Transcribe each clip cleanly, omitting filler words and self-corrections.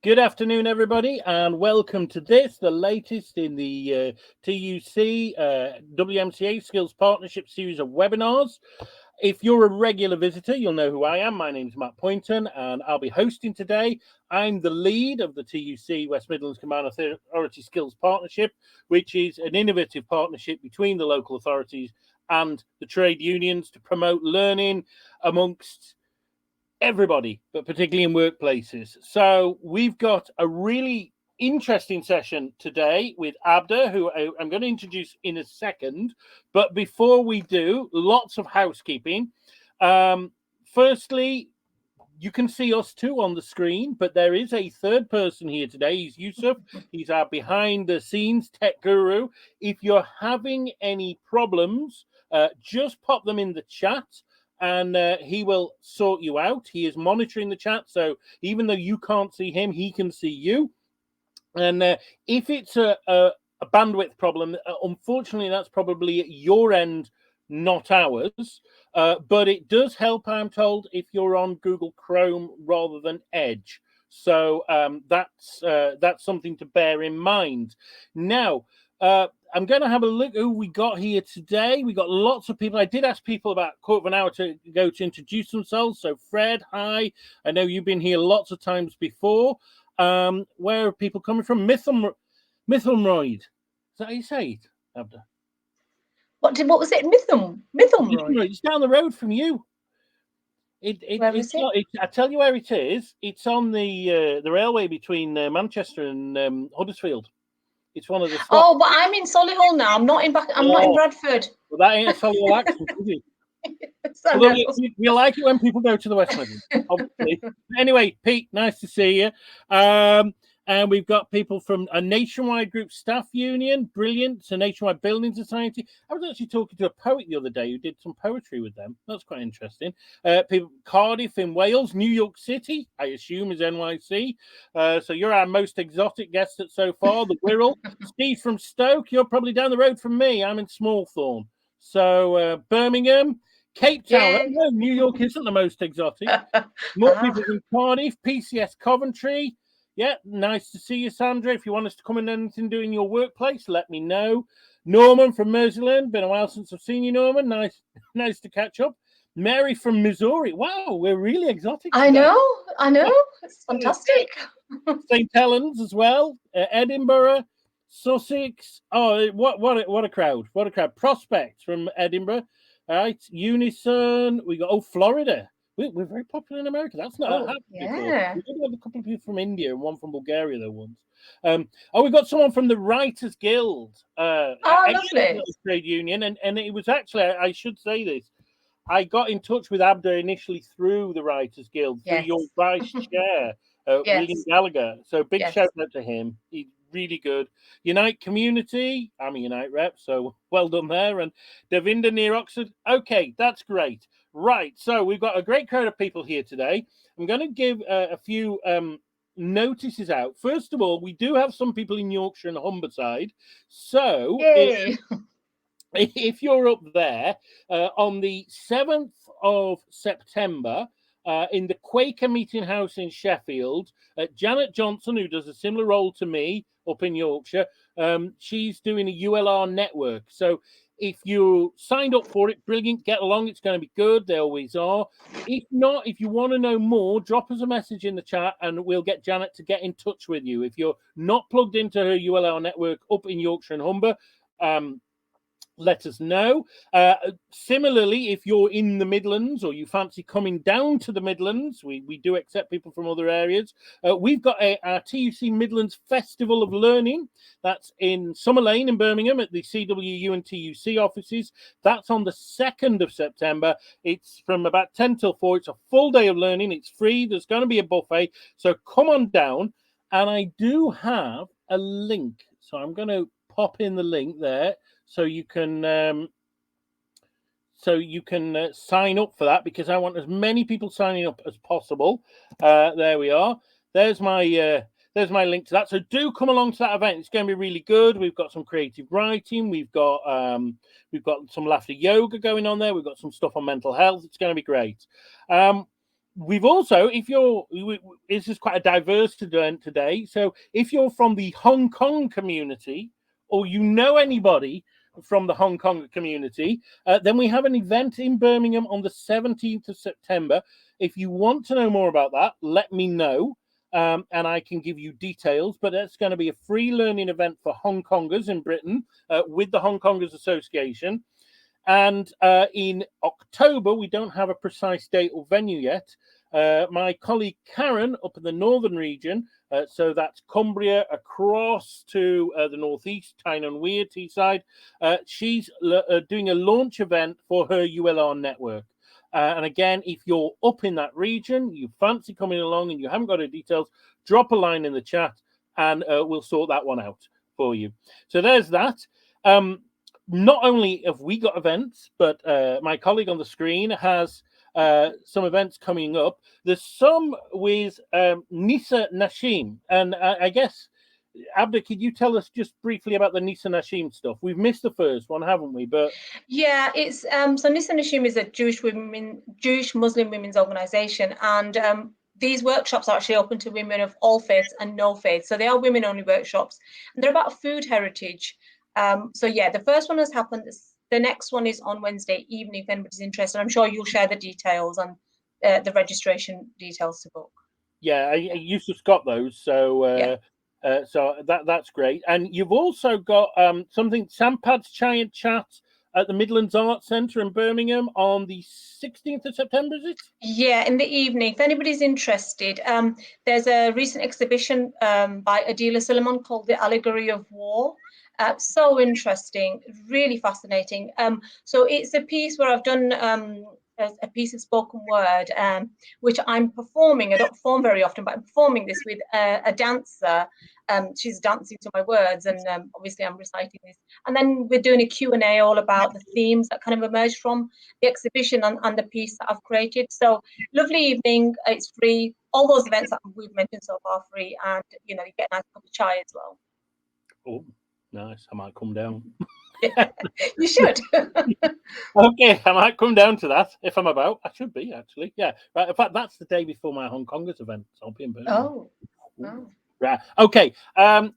Good afternoon, everybody, and welcome to this, the latest in the TUC WMCA Skills Partnership series of webinars. If you're a regular visitor, you'll know who I am. My name is Matt Pointon, and I'll be hosting today. I'm the lead of the TUC West Midlands Combined Authority Skills Partnership, which is an innovative partnership between the local authorities and the trade unions to promote learning amongst everybody, but particularly in workplaces. So we've got a really interesting session today with Abda, who I'm going to introduce in a second. But before we do, lots of housekeeping. Firstly, you can see us two on the screen, but there is a third person here today. He's Yusuf. He's our behind-the-scenes tech guru. If you're having any problems, just pop them in the chat, and he will sort you out. He is monitoring the chat, so even though you can't see him, he can see you. And if it's a bandwidth problem, unfortunately, that's probably at your end, not ours. But it does help, I'm told, if you're on Google Chrome rather than Edge. So that's something to bear in mind. Now, I'm going to have a look who we got here today. We got lots of people. I did ask people about a quarter of an hour to go to introduce themselves. So Fred, hi. I know you've been here lots of times before. Where are people coming from? Mithelmroyd. Is that how you say it, Abda? What was it? Mithelmroyd? It's down the road from you. Where is it? I tell you where it is. It's on the railway between Manchester and Huddersfield. It's one of the stops. Oh, but I'm in Solihull now. I'm not in Bradford. Well, that ain't a Solihull accent, is it? We like it when people go to the West Midlands, obviously. Anyway, Pete, nice to see you. And we've got people from a nationwide group staff union, brilliant. It's a nationwide building society. I was actually talking to a poet the other day who did some poetry with them. That's quite interesting. People, Cardiff in Wales, New York City, I assume is NYC. So you're our most exotic guest so far, the Wirral. Steve from Stoke, you're probably down the road from me. I'm in Smallthorne. So Birmingham, Cape Town. Yeah. Oh, no, New York isn't the most exotic. More people from Cardiff, PCS Coventry. Yeah, nice to see you, Sandra. If you want us to come in anything doing your workplace, let me know. Norman from Merseyland. Been a while since I've seen you, Norman. Nice to catch up. Mary from Missouri. Wow, we're really exotic today. I know. It's fantastic. St. Helens as well. Edinburgh, Sussex. Oh, what a crowd. What a crowd. Prospect from Edinburgh. All right. Unison. We got, Florida. We're very popular in America. That's not happened before. We did have a couple of people from India and one from Bulgaria, though, once. We've got someone from the Writers Guild. Lovely. Trade union. And it was actually, I should say this, I got in touch with Abda initially through the Writers Guild, through your vice chair, William Gallagher. So big shout out to him. He's really good. Unite Community. I'm a Unite rep, so well done there. And Davinda near Oxford. Okay, that's great. Right, so we've got a great crowd of people here today. I'm going to give a few notices out. First of all, we do have some people in Yorkshire and Humberside. So if you're up there on the 7th of September in the Quaker Meeting House in Sheffield, Janet Johnson, who does a similar role to me up in Yorkshire, she's doing a ULR network. So if you signed up for it, brilliant, get along. It's going to be good. They always are. If not, if you want to know more, drop us a message in the chat and we'll get Janet to get in touch with you. If you're not plugged into her ULR network up in Yorkshire and Humber, let us know. Similarly, if you're in the Midlands or you fancy coming down to the Midlands, we do accept people from other areas. We've got our TUC Midlands Festival of Learning. That's in Summer Lane in Birmingham at the CWU and TUC offices. That's on the 2nd of September. It's from about 10 till 4. It's a full day of learning. It's free. There's going to be a buffet. So come on down. And I do have a link. So I'm going to pop in the link there. So you can sign up for that because I want as many people signing up as possible. There we are. There's my link to that. So do come along to that event. It's going to be really good. We've got some creative writing. We've got some laughter yoga going on there. We've got some stuff on mental health. It's going to be great. we've also, this is quite a diverse event today. So if you're from the Hong Kong community, or you know anybody from the Hong Kong community, then we have an event in Birmingham on the 17th of September. If you want to know more about that, let me know, and I can give you details. But it's going to be a free learning event for Hong Kongers in Britain with the Hong Kongers Association. And in October, we don't have a precise date or venue yet. My colleague Karen up in the northern region, so that's Cumbria across to the northeast, Tyne and Wear, Teesside, she's doing a launch event for her ULR network. And again, if you're up in that region, you fancy coming along and you haven't got the details, drop a line in the chat and we'll sort that one out for you. So there's that. Not only have we got events, but my colleague on the screen has some events coming up. There's some with Nisa Nashim. And I guess, Abda, could you tell us just briefly about the Nisa Nashim stuff? We've missed the first one, haven't we? But yeah, it's so Nisa Nashim is a Jewish Muslim women's organization, and these workshops are actually open to women of all faiths and no faith. So they are women-only workshops, and they're about food heritage. So yeah, the first one has happened. The next one is on Wednesday evening. If anybody's interested, I'm sure you'll share the details and the registration details to book. Yeah, Yusuf's got those, so so that's great. And you've also got something, Sampad's Chai and Chat at the Midlands Arts Centre in Birmingham on the 16th of September, is it? Yeah, in the evening. If anybody's interested, there's a recent exhibition by Adila Suleiman called The Allegory of War. So interesting, really fascinating. So it's a piece where I've done a piece of spoken word, which I'm performing. I don't perform very often, but I'm performing this with a dancer. She's dancing to my words, and obviously I'm reciting this. And then we're doing a Q&A all about the themes that kind of emerged from the exhibition and the piece that I've created. So lovely evening. It's free. All those events that we've mentioned so far are free, and you get a nice cup of chai as well. Oh, nice. I might come down. Yeah, you should. Okay, I might come down to that if I'm about. I should be, actually. Yeah. Right. In fact, that's the day before my Hong Kongers event. So I'll be in Birmingham. Oh. Right. Okay.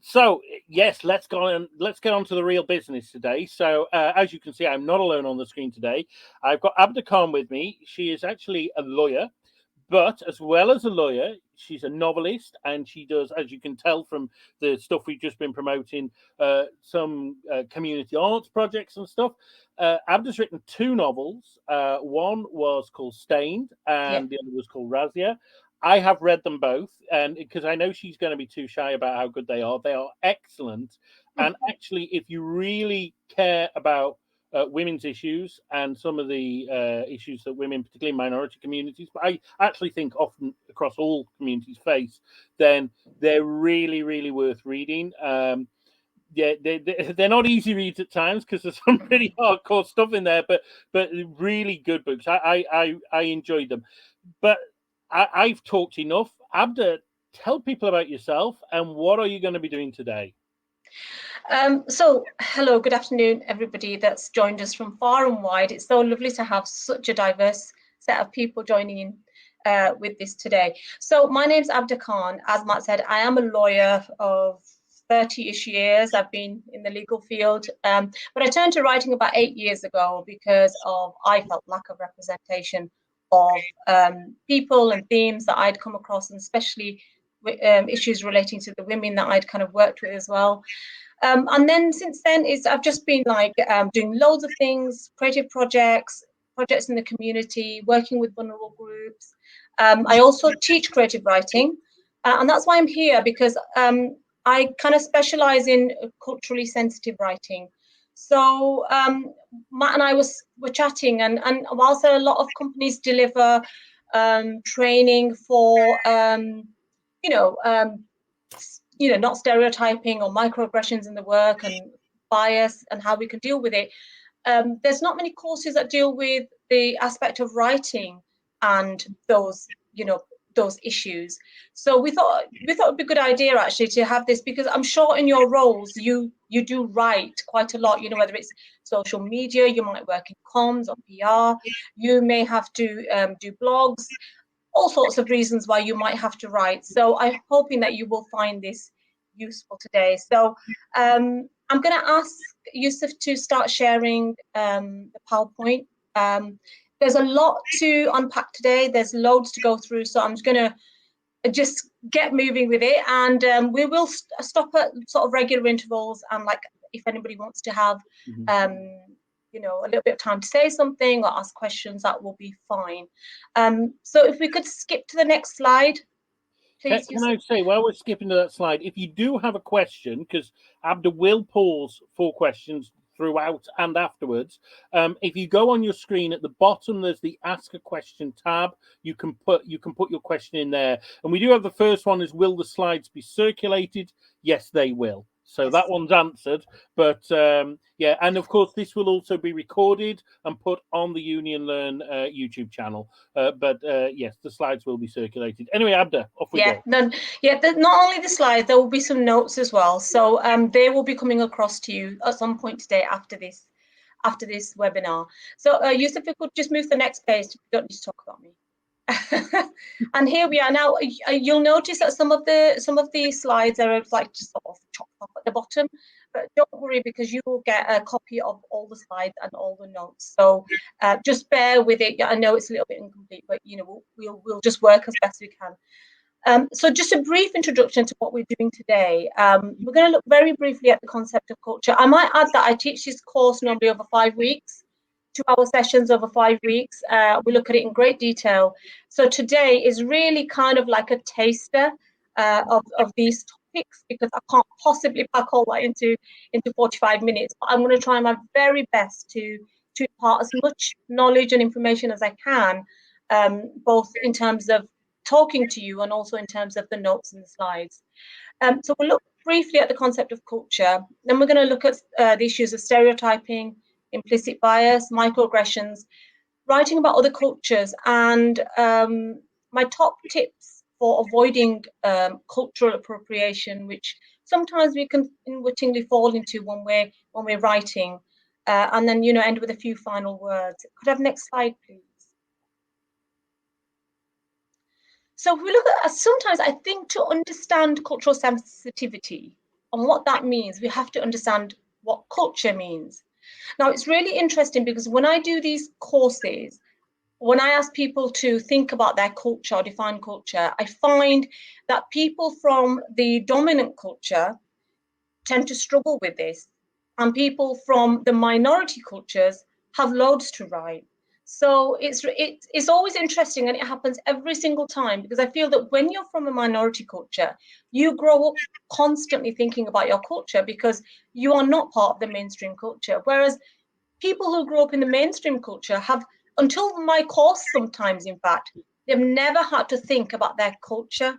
So yes, let's get on to the real business today. So as you can see, I'm not alone on the screen today. I've got Abda Khan with me. She is actually a lawyer, but as well as a lawyer, she's a novelist, and she does, as you can tell from the stuff we've just been promoting, some community arts projects and stuff. Abda's written 2 novels. One was called Stained, and the other was called Razia. I have read them both, and because I know she's going to be too shy about how good they are excellent. And actually, if you really care about women's issues and some of the issues that women, particularly in minority communities, but I actually think often across all communities face, then they're really, really worth reading. Yeah, they're not easy reads at times because there's some pretty hardcore stuff in there, but really good books. I enjoyed them. But I've talked enough. Abda, tell people about yourself and what are you going to be doing today? So hello, good afternoon, everybody that's joined us from far and wide. It's so lovely to have such a diverse set of people joining in with this today. So my name's Abda Khan. As Matt said, I am a lawyer of 30-ish years. I've been in the legal field, but I turned to writing about 8 years ago because I felt lack of representation of people and themes that I'd come across, and especially issues relating to the women that I'd kind of worked with as well. And then since then, I've just been like doing loads of things, creative projects in the community, working with vulnerable groups. I also teach creative writing, and that's why I'm here, because I kind of specialize in culturally sensitive writing. So Matt and I were chatting, and whilst there are a lot of companies deliver training for not stereotyping or microaggressions in the work and bias and how we can deal with it, there's not many courses that deal with the aspect of writing and those issues. So we thought it'd be a good idea actually to have this, because I'm sure in your roles you do write quite a lot, whether it's social media, you might work in comms or PR, you may have to do blogs. all sorts of reasons why you might have to write. So I'm hoping that you will find this useful today. So I'm going to ask Yusuf to start sharing the PowerPoint. There's a lot to unpack today. There's loads to go through. So I'm going to just get moving with it, and we will stop at sort of regular intervals, and like if anybody wants to have you know, a little bit of time to say something or ask questions, that will be fine. So if we could skip to the next slide, please. Can I say, while we're skipping to that slide, if you do have a question, because Abda will pause for questions throughout and afterwards, if you go on your screen at the bottom, there's the Ask a Question tab. You can put your question in there, and we do have the first one: is will the slides be circulated? Yes, they will. So that one's answered. But yeah, and of course, this will also be recorded and put on the Union Learn YouTube channel. But yes, the slides will be circulated. Anyway, Abda, off we go. Not only the slides, there will be some notes as well. So they will be coming across to you at some point today after this webinar. So Yusuf, if you could just move to the next page. You don't need to talk about me. And here we are now. You'll notice that some of the slides are like just sort of chopped off at the bottom, but don't worry, because you will get a copy of all the slides and all the notes. So just bear with it. I know it's a little bit incomplete, but you know, we'll just work as best we can. So just a brief introduction to what we're doing today. We're going to look very briefly at the concept of culture. I might add that I teach this course normally over 5 weeks. 2-hour sessions over 5 weeks. We look at it in great detail. So today is really kind of like a taster of these topics, because I can't possibly pack all that into 45 minutes. But I'm going to try my very best to impart as much knowledge and information as I can, both in terms of talking to you and also in terms of the notes and the slides. So we'll look briefly at the concept of culture. Then we're going to look at the issues of stereotyping, implicit bias, microaggressions, writing about other cultures, and my top tips for avoiding cultural appropriation, which sometimes we can unwittingly fall into when we're writing, and then, you know, end with a few final words. Could I have next slide, please? So if we look at, sometimes I think to understand cultural sensitivity and what that means, we have to understand what culture means. Now, it's really interesting because when I do these courses, when I ask people to think about their culture or define culture, I find that people from the dominant culture tend to struggle with this, and people from the minority cultures have loads to write. So it's always interesting, and it happens every single time, because I feel that when you're from a minority culture, you grow up constantly thinking about your culture because you are not part of the mainstream culture. Whereas people who grow up in the mainstream culture have, until my course sometimes, in fact, they've never had to think about their culture.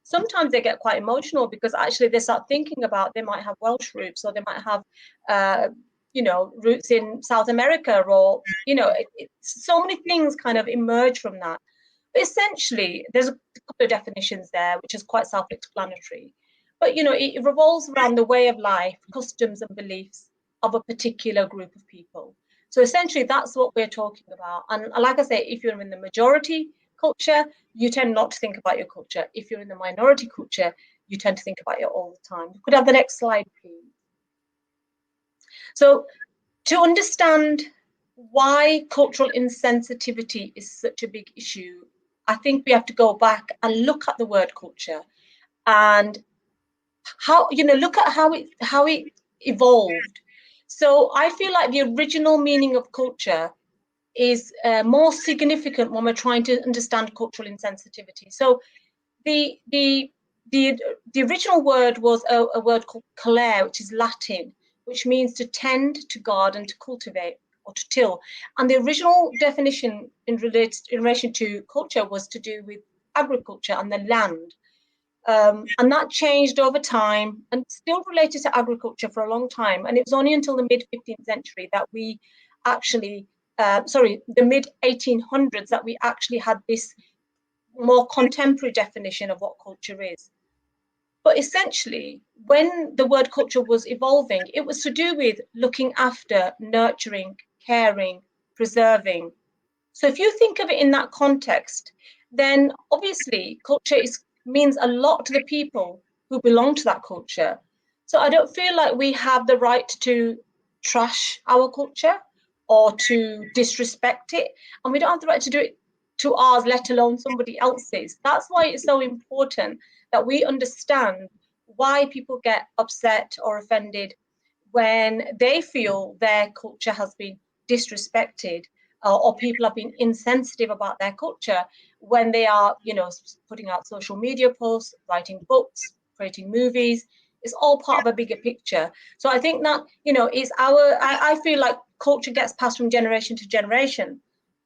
Sometimes they get quite emotional because actually they start thinking about, they might have Welsh roots, or they might have you know, roots in South America, or, you know, so many things kind of emerge from that. But essentially, there's a couple of definitions there, which is quite self-explanatory. But, you know, it revolves around the way of life, customs and beliefs of a particular group of people. So essentially, that's what we're talking about. And like I say, if you're in the majority culture, you tend not to think about your culture. If you're in the minority culture, you tend to think about it all the time. Could I have the next slide, please? So to understand why cultural insensitivity is such a big issue, I think we have to go back and look at the word culture and how, you know, look at how it evolved. So I feel like the original meaning of culture is more significant when we're trying to understand cultural insensitivity. So the original word was a word called colere, which is Latin, which means to tend, to guard, and to cultivate, or to till. And the original definition in relation to culture was to do with agriculture and the land. And that changed over time and still related to agriculture for a long time. And it was only until the mid-15th century that we actually, the mid-1800s, that we actually had this more contemporary definition of what culture is. But essentially, when the word culture was evolving, it was to do with looking after, nurturing, caring, preserving. So if you think of it in that context, then obviously culture means a lot to the people who belong to that culture. So I don't feel like we have the right to trash our culture or to disrespect it. And we don't have the right to do it to ours, let alone somebody else's. That's why it's so important that we understand why people get upset or offended when they feel their culture has been disrespected, or people have been insensitive about their culture when they are, putting out social media posts, writing books, creating movies. It's all part of a bigger picture. So I think that, is I feel like culture gets passed from generation to generation.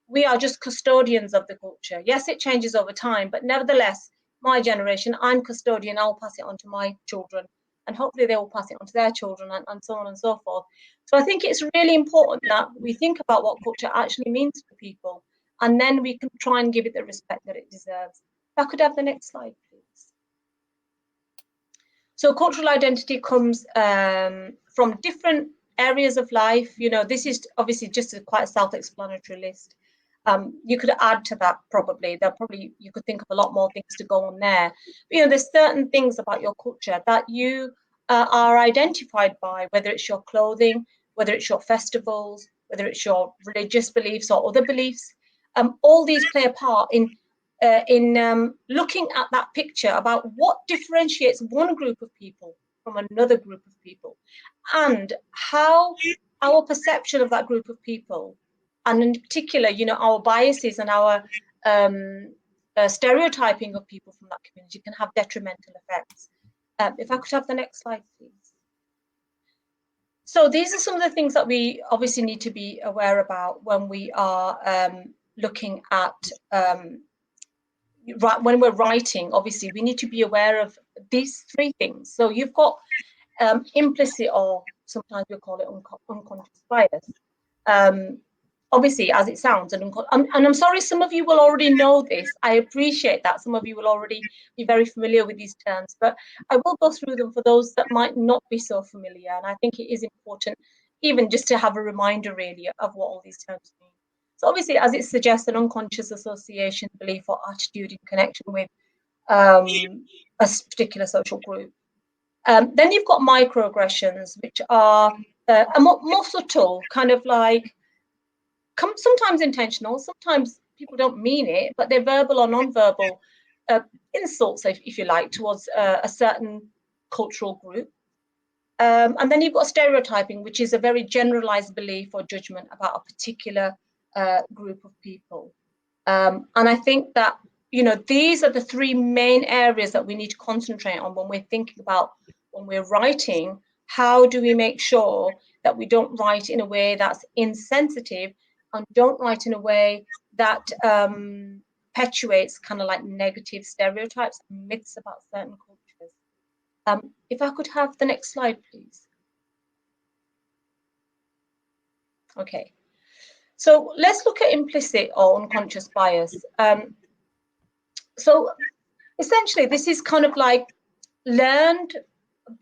We are just custodians of the culture. Yes, it changes over time, but nevertheless, my generation, I'm custodian, I'll pass it on to my children, and hopefully they will pass it on to their children, and so on and so forth. So I think it's really important that we think about what culture actually means to people, and then we can try and give it the respect that it deserves. If I could have the next slide, please. So cultural identity comes from different areas of life. This is obviously just quite a self-explanatory list. You could add to that probably. You could think of a lot more things to go on there. But, there's certain things about your culture that you are identified by, whether it's your clothing, whether it's your festivals, whether it's your religious beliefs or other beliefs. All these play a part in looking at that picture about what differentiates one group of people from another group of people, and how our perception of that group of people, and in particular, our biases and our stereotyping of people from that community can have detrimental effects. If I could have the next slide, please. So these are some of the things that we obviously need to be aware about when we are looking at when we're writing. Obviously, we need to be aware of these three things. So you've got implicit, or sometimes we call it unconscious bias. Obviously, as it sounds, and I'm sorry, some of you will already know this. I appreciate that. Some of you will already be very familiar with these terms, but I will go through them for those that might not be so familiar. And I think it is important, even just to have a reminder, really, of what all these terms mean. So obviously, as it suggests, an unconscious association, belief, or attitude in connection with a particular social group. Then you've got microaggressions, which are more subtle, kind of like sometimes intentional, sometimes people don't mean it, but they're verbal or non-verbal insults, if you like, towards a certain cultural group. And then you've got stereotyping, which is a very generalized belief or judgment about a particular group of people. And I think that, these are the three main areas that we need to concentrate on when we're thinking about, when we're writing, how do we make sure that we don't write in a way that's insensitive, and don't write in a way that perpetuates kind of like negative stereotypes and myths about certain cultures. If I could have the next slide, please. Okay. So let's look at implicit or unconscious bias. So essentially, this is kind of like learned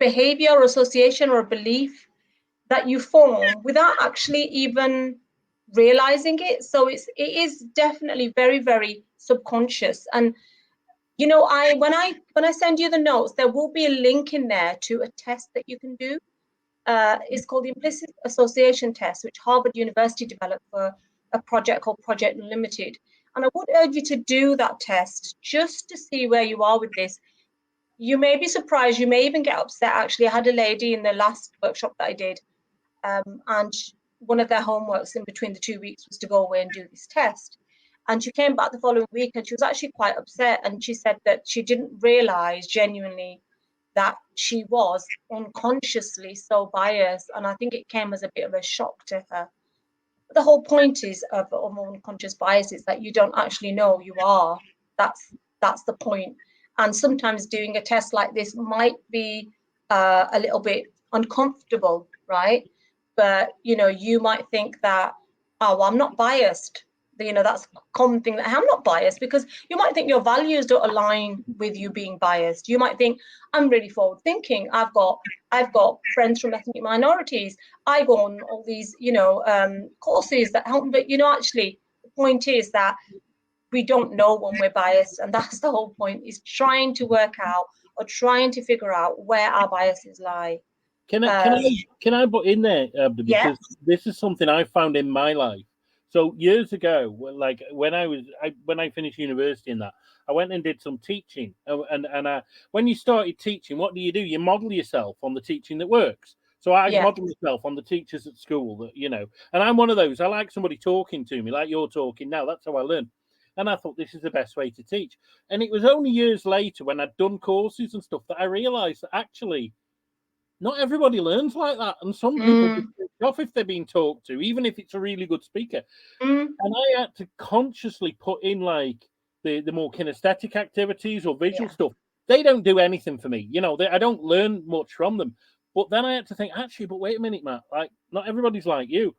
behavior or association or a belief that you form without actually even realizing it. So it is definitely very, very subconscious. And when I send you the notes, there will be a link in there to a test that you can do. It's called the Implicit Association Test, which Harvard University developed for a project called Project Unlimited. And I would urge you to do that test just to see where you are with this. You may be surprised, you may even get upset. Actually, I had a lady in the last workshop that I did, and one of their homeworks in between the 2 weeks was to go away and do this test. And she came back the following week and she was actually quite upset. And she said that she didn't realize genuinely that she was unconsciously so biased. And I think it came as a bit of a shock to her. But the whole point is of unconscious bias is that you don't actually know you are. That's the point. And sometimes doing a test like this might be a little bit uncomfortable, right? But, you might think that, oh, well, I'm not biased. That's a common thing, that I'm not biased, because you might think your values don't align with you being biased. You might think, I'm really forward thinking. I've got friends from ethnic minorities. I go on all these, courses that help. But, actually, the point is that we don't know when we're biased, and that's the whole point, is trying to work out or trying to figure out where our biases lie. Can I put in there, Abda, because this is something I found in my life. So years ago, like when I finished university and that, I went and did some teaching, and when you started teaching, what do? You model yourself on the teaching that works. So I model myself on the teachers at school that, and I'm one of those. I like somebody talking to me, like you're talking now. That's how I learn. And I thought this is the best way to teach. And it was only years later, when I'd done courses and stuff, that I realized that actually not everybody learns like that, and some people get off if they're being talked to, even if it's a really good speaker. And I had to consciously put in like the more kinesthetic activities or visual stuff. They don't do anything for me, I don't learn much from them. But then I had to think, actually, but wait a minute, Matt, like not everybody's like you.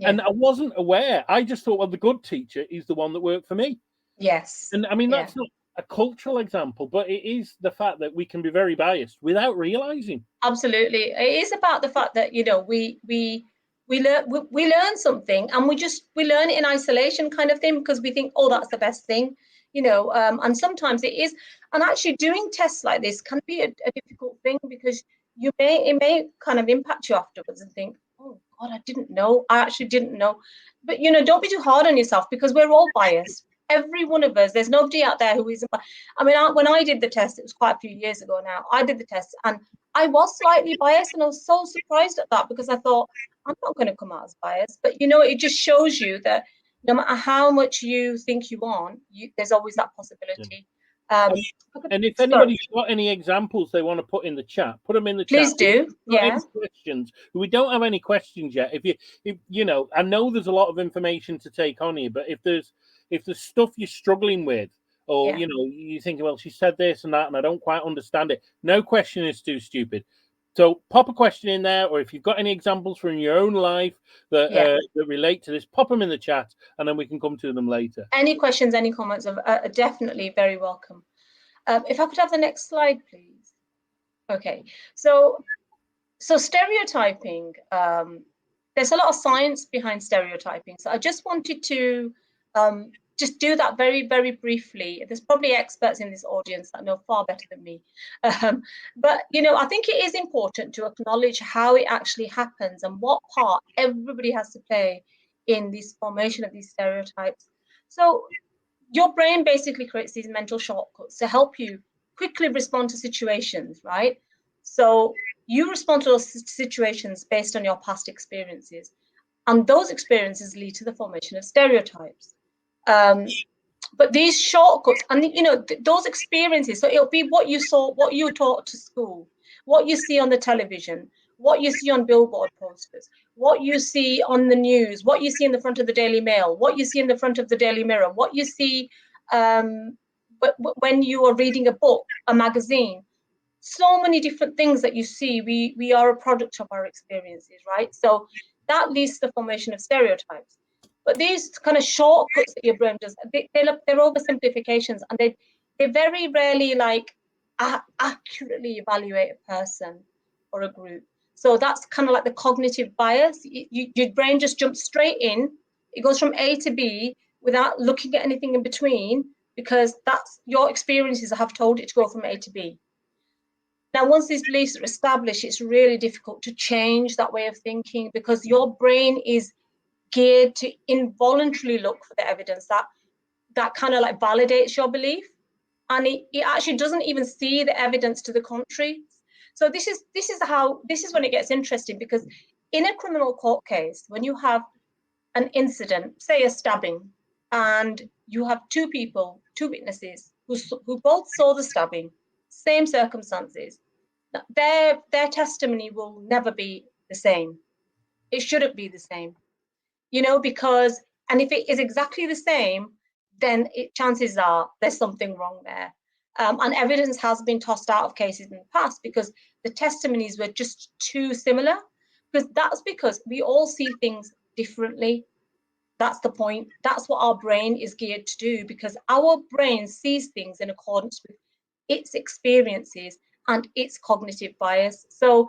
And I wasn't aware. I just thought, well, the good teacher is the one that worked for me. Yes. And I mean, that's not a cultural example, but it is the fact that we can be very biased without realizing. Absolutely. It is about the fact that, we learn something, and we learn it in isolation kind of thing, because we think, oh, that's the best thing, and sometimes it is. And actually doing tests like this can be a difficult thing, because it may kind of impact you afterwards and think, oh God, I actually didn't know. But don't be too hard on yourself, because we're all biased. Every one of us. There's nobody out there who isn't. I mean, when I did the test, it was quite a few years ago now. I did the test, and I was slightly biased, and I was so surprised at that, because I thought, I'm not going to come out as biased. But it just shows you that no matter how much you think you aren't, there's always that possibility. And if anybody's got any examples they want to put in the chat, put them in the chat. Please do. Any questions? We don't have any questions yet. If I know there's a lot of information to take on here, but if there's stuff you're struggling with, or you think, well, she said this and that, and I don't quite understand it. No question is too stupid. So pop a question in there, or if you've got any examples from your own life that relate to this, pop them in the chat, and then we can come to them later. Any questions, any comments are definitely very welcome. If I could have the next slide, please. Okay, so stereotyping. There's a lot of science behind stereotyping, so I just wanted to just do that very, very briefly. There's probably experts in this audience that know far better than me. But, I think it is important to acknowledge how it actually happens and what part everybody has to play in this formation of these stereotypes. So your brain basically creates these mental shortcuts to help you quickly respond to situations, right? So you respond to those situations based on your past experiences, and those experiences lead to the formation of stereotypes. But these shortcuts, and those experiences, so it'll be what you saw, what you were taught to school, what you see on the television, what you see on billboard posters, what you see on the news, what you see in the front of the Daily Mail, what you see in the front of the Daily Mirror, what you see but when you are reading a book, a magazine. So many different things that you see. We are a product of our experiences, right? So that leads to the formation of stereotypes. But these kind of shortcuts that your brain does, they're oversimplifications, and they very rarely accurately evaluate a person or a group. So that's kind of like the cognitive bias. Your brain just jumps straight in. It goes from A to B without looking at anything in between, because that's your experiences have told it to go from A to B. Now, once these beliefs are established, it's really difficult to change that way of thinking, because your brain is geared to involuntarily look for the evidence that kind of like validates your belief, and it actually doesn't even see the evidence to the contrary. So this is when it gets interesting, because in a criminal court case, when you have an incident, say a stabbing, and you have two witnesses who both saw the stabbing, same circumstances, their testimony will never be the same. It shouldn't be the same. Because, and if it is exactly the same, then chances are there's something wrong there. And evidence has been tossed out of cases in the past because the testimonies were just too similar. That's because we all see things differently. That's the point. That's what our brain is geared to do, because our brain sees things in accordance with its experiences and its cognitive bias. So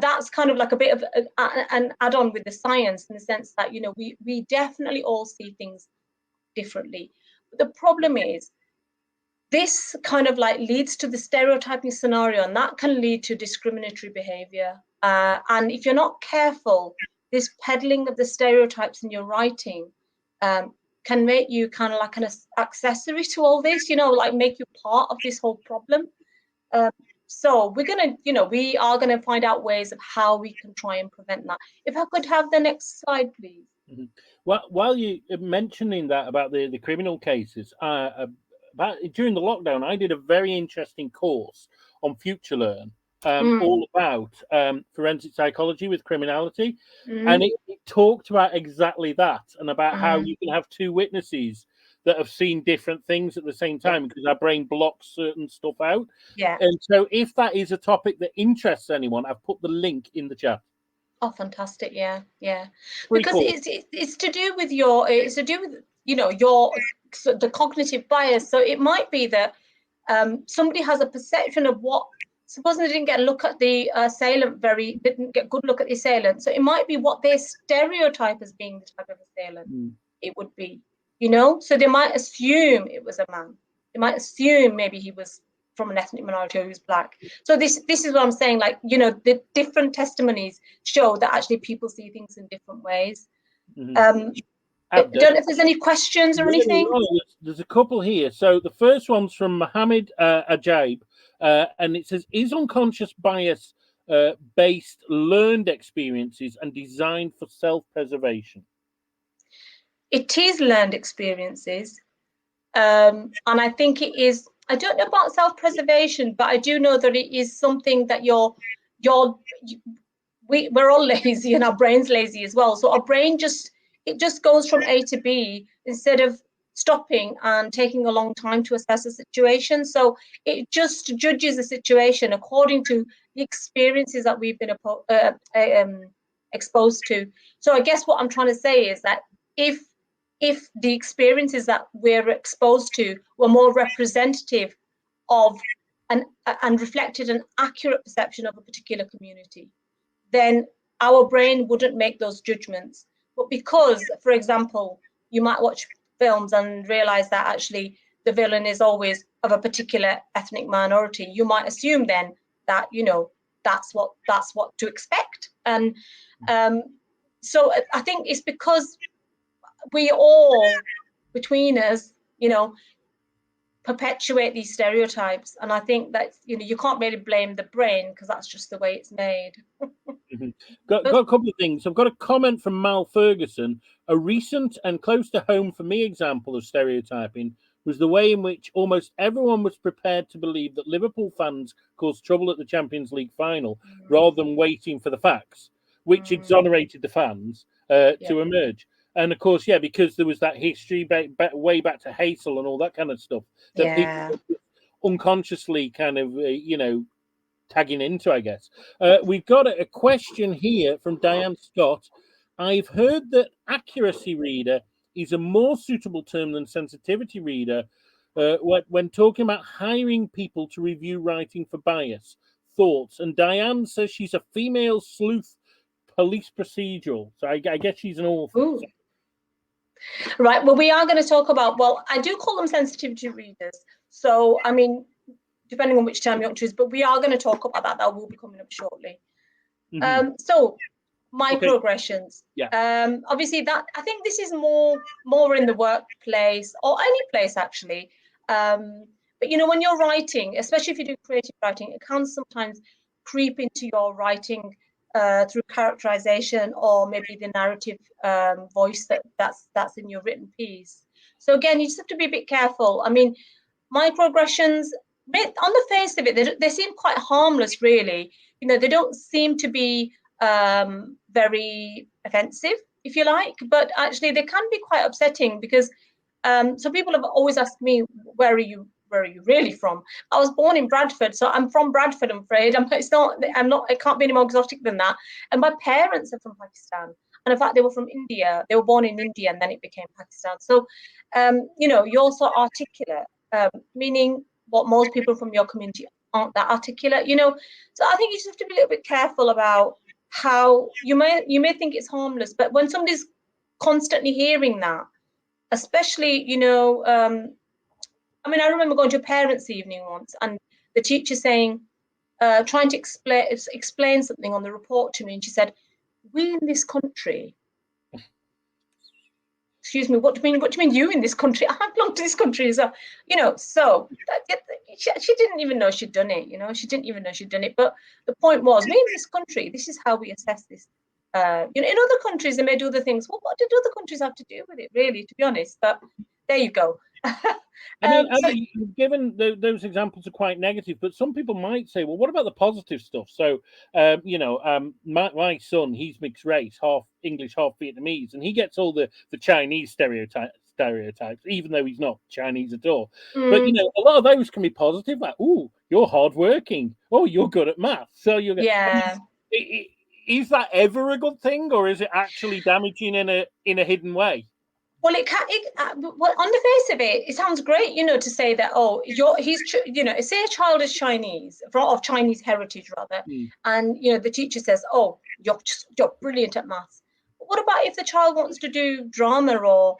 that's kind of like a bit of an add-on with the science, in the sense that we definitely all see things differently. The problem is this kind of like leads to the stereotyping scenario, and that can lead to discriminatory behavior. And if you're not careful, this peddling of the stereotypes in your writing can make you kind of like an accessory to all this, like make you part of this whole problem. So we're going to, we are going to find out ways of how we can try and prevent that. If I could have the next slide, please. Mm-hmm. Well, while you mentioning that about the criminal cases, during the lockdown, I did a very interesting course on Future Learn, all about forensic psychology with criminality. And it talked about exactly that, and about how you can have two witnesses that have seen different things at the same time, because our brain blocks certain stuff out. Yeah. And so if that is a topic that interests anyone, I've put the link in the chat. Oh, fantastic. Yeah. Pretty Because cool. it's to do with the cognitive bias. So it might be that somebody has a perception of what, supposing they didn't get a look at the assailant, didn't get a good look at the assailant. So it might be what they stereotype as being the type of assailant it would be, so they might assume it was a man. They might assume maybe he was from an ethnic minority or he was black. So this is what I'm saying, like, the different testimonies show that actually people see things in different ways. I don't know if there's any questions or anything. There's a couple here. So the first one's from Mohammed Ajaib, and it says, is unconscious bias based learned experiences and designed for self-preservation? It is learned experiences. And I think it is, I don't know about self-preservation, but I do know that it is something that we're all lazy, and our brain's lazy as well. So our brain just goes from A to B instead of stopping and taking a long time to assess a situation. So it just judges the situation according to the experiences that we've been exposed to. So I guess what I'm trying to say is that if the experiences that we're exposed to were more representative of and reflected an accurate perception of a particular community, then our brain wouldn't make those judgments. But because, for example, you might watch films and realize that actually the villain is always of a particular ethnic minority, you might assume then that, that's what to expect. And so I think it's because we all, between us, perpetuate these stereotypes. And I think that, you can't really blame the brain, because that's just the way it's made. Got a couple of things. I've got a comment from Mal Ferguson. A recent and close to home for me example of stereotyping was the way in which almost everyone was prepared to believe that Liverpool fans caused trouble at the Champions League final rather than waiting for the facts, which exonerated the fans to emerge. And of course, because there was that history way back to Hazel and all that kind of stuff that people unconsciously kind of, tagging into, I guess. We've got a question here from Diane Scott. I've heard that accuracy reader is a more suitable term than sensitivity reader when talking about hiring people to review writing for bias. Thoughts? And Diane says she's a female sleuth police procedural. So I guess she's an author. Ooh. Right. Well, we are going to talk about, I do call them sensitivity readers. So, I mean, depending on which term you want to use, but we are going to talk about that. That will be coming up shortly. So, microaggressions. Obviously, that I think this is more in the workplace or any place actually. But when you're writing, especially if you do creative writing, it can sometimes creep into your writing through characterization or maybe the narrative voice that's in your written piece. So again, you just have to be a bit careful. I mean, microaggressions, on the face of it, they seem quite harmless, really. They don't seem to be very offensive, if you like, but actually they can be quite upsetting because so people have always asked me, where are you really from? I was born in Bradford, so I'm from Bradford, I'm afraid. It can't be any more exotic than that. And my parents are from Pakistan. And in fact, they were from India. They were born in India and then it became Pakistan. So, you're so articulate, meaning what most people from your community aren't that articulate, So I think you just have to be a little bit careful about how you may think it's harmless, but when somebody's constantly hearing that, especially, I mean, I remember going to a parents' evening once, and the teacher saying, trying to explain something on the report to me, and she said, "We in this country." Excuse me, what do you mean? What do you mean, you in this country? I belong to this country as well. So she didn't even know she'd done it. She didn't even know she'd done it. But the point was, we in this country, this is how we assess this. In other countries, they may do other things. Well, what did other countries have to do with it, really? To be honest, but there you go. I mean, given those examples are quite negative, but some people might say, well, what about the positive stuff? So, my son, he's mixed race, half English, half Vietnamese, and he gets all the Chinese stereotypes, even though he's not Chinese at all. But, a lot of those can be positive, like, oh, you're hardworking. Oh, you're good at math. So you're yeah. Is that ever a good thing, or is it actually damaging in a hidden way? Well, well, on the face of it, it sounds great, to say that, say a child is Chinese, of Chinese heritage rather, and the teacher says, oh, you're brilliant at maths. But what about if the child wants to do drama, or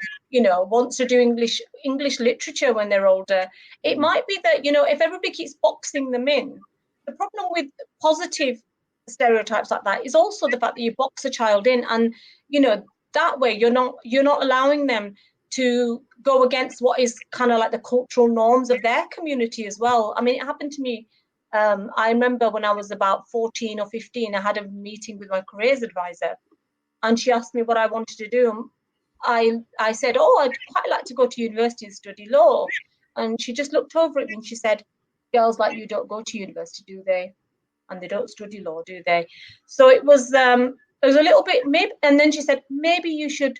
wants to do English literature when they're older? It might be that if everybody keeps boxing them in, the problem with positive stereotypes like that is also the fact that you box a child in, and that way you're not allowing them to go against what is kind of like the cultural norms of their community as well. I mean, it happened to me. I remember when I was about 14 or 15, I had a meeting with my careers advisor, and she asked me what I wanted to do. I said, oh, I'd quite like to go to university and study law. And she just looked over at me and she said, girls like you don't go to university, do they? And they don't study law, do they? So it was a little bit, maybe, and then she said, maybe you should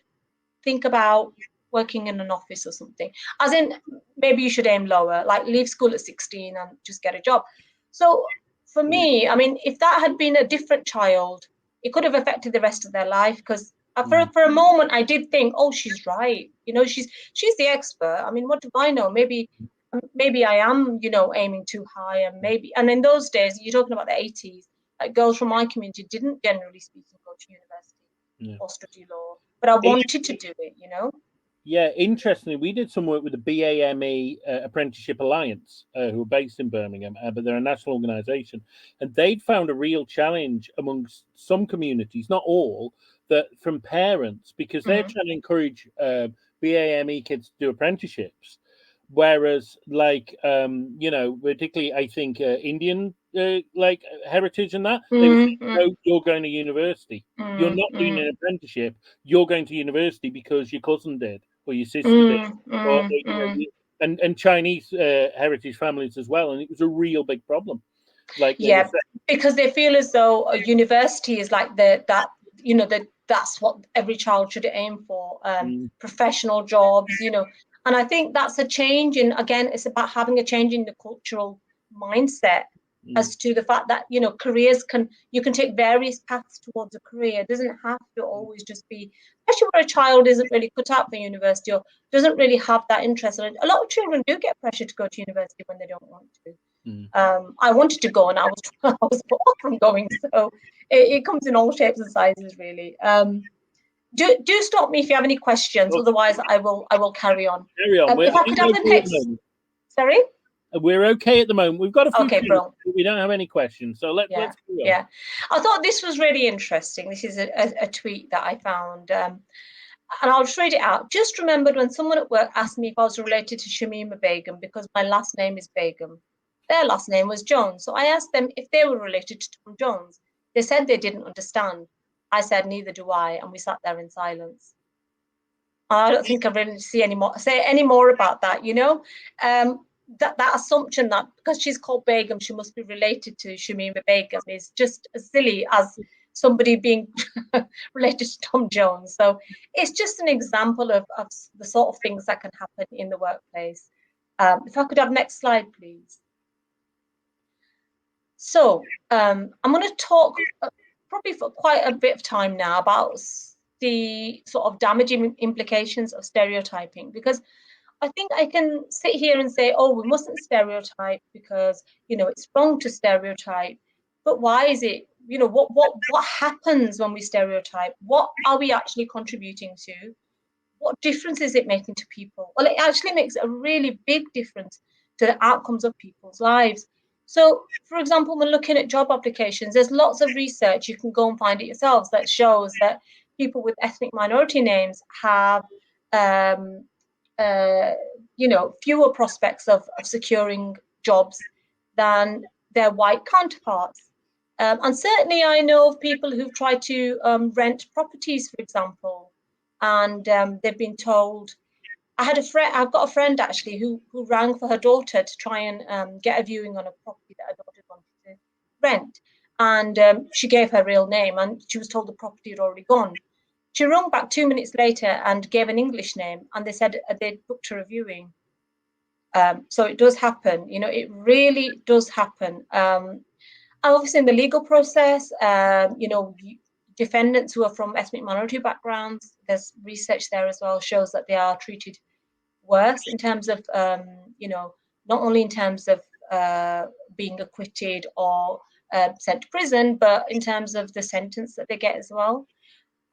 think about working in an office or something. As in, maybe you should aim lower, like leave school at 16 and just get a job. So for me, I mean, if that had been a different child, it could have affected the rest of their life, because for a moment I did think, oh, she's right. She's the expert. I mean, what do I know? Maybe I am, aiming too high, and in those days, you're talking about the 80s, like girls from my community didn't generally speaking go to university or study law, but I wanted to do it, Yeah, interestingly, we did some work with the BAME Apprenticeship Alliance, who are based in Birmingham, but they're a national organisation, and they'd found a real challenge amongst some communities, not all, that from parents, because they're trying to encourage BAME kids to do apprenticeships. Whereas, particularly, I think Indian heritage and that, they would say, no, you're going to university. You're not doing an apprenticeship. You're going to university because your cousin did or your sister did, and Chinese heritage families as well. And it was a real big problem. Because they feel as though a university is like that's what every child should aim for, professional jobs, And I think that's a change again, it's about having a change in the cultural mindset as to the fact that, careers you can take various paths towards a career. It doesn't have to always just be, especially where a child isn't really cut out for university or doesn't really have that interest. And a lot of children do get pressure to go to university when they don't want to. I wanted to go and I was put off from going. So it comes in all shapes and sizes, really. Do stop me if you have any questions. Otherwise, I will carry on. Carry on. If I could have the next. Sorry. We're okay at the moment. We've got a few. Okay, bro. We don't have any questions, so let's. Yeah. I thought this was really interesting. This is a tweet that I found, and I'll just read it out. Just remembered when someone at work asked me if I was related to Shamima Begum because my last name is Begum. Their last name was Jones, so I asked them if they were related to Tom Jones. They said they didn't understand. I said, neither do I, and we sat there in silence. I don't think I really say any more about that, that assumption that because she's called Begum, she must be related to Shamima Begum is just as silly as somebody being related to Tom Jones. So it's just an example of the sort of things that can happen in the workplace. If I could have next slide, please. So I'm going to talk probably for quite a bit of time now about the sort of damaging implications of stereotyping, because I think I can sit here and say, oh, we mustn't stereotype because, it's wrong to stereotype. But why is it, what happens when we stereotype? What are we actually contributing to? what difference is it making to people? Well, it actually makes a really big difference to the outcomes of people's lives. So, for example, when looking at job applications, there's lots of research, you can go and find it yourselves, that shows that people with ethnic minority names have, fewer prospects of securing jobs than their white counterparts. And certainly I know of people who've tried to rent properties, for example, and they've been told. I've got a friend actually who rang for her daughter to try and get a viewing on a property that her daughter wanted to rent, and she gave her real name, and she was told the property had already gone. She rang back 2 minutes later and gave an English name, and they said they'd booked her a viewing. So it does happen, it really does happen. Obviously, in the legal process, defendants who are from ethnic minority backgrounds, there's research there as well, shows that they are treated worse in terms of, not only in terms of being acquitted or sent to prison, but in terms of the sentence that they get as well.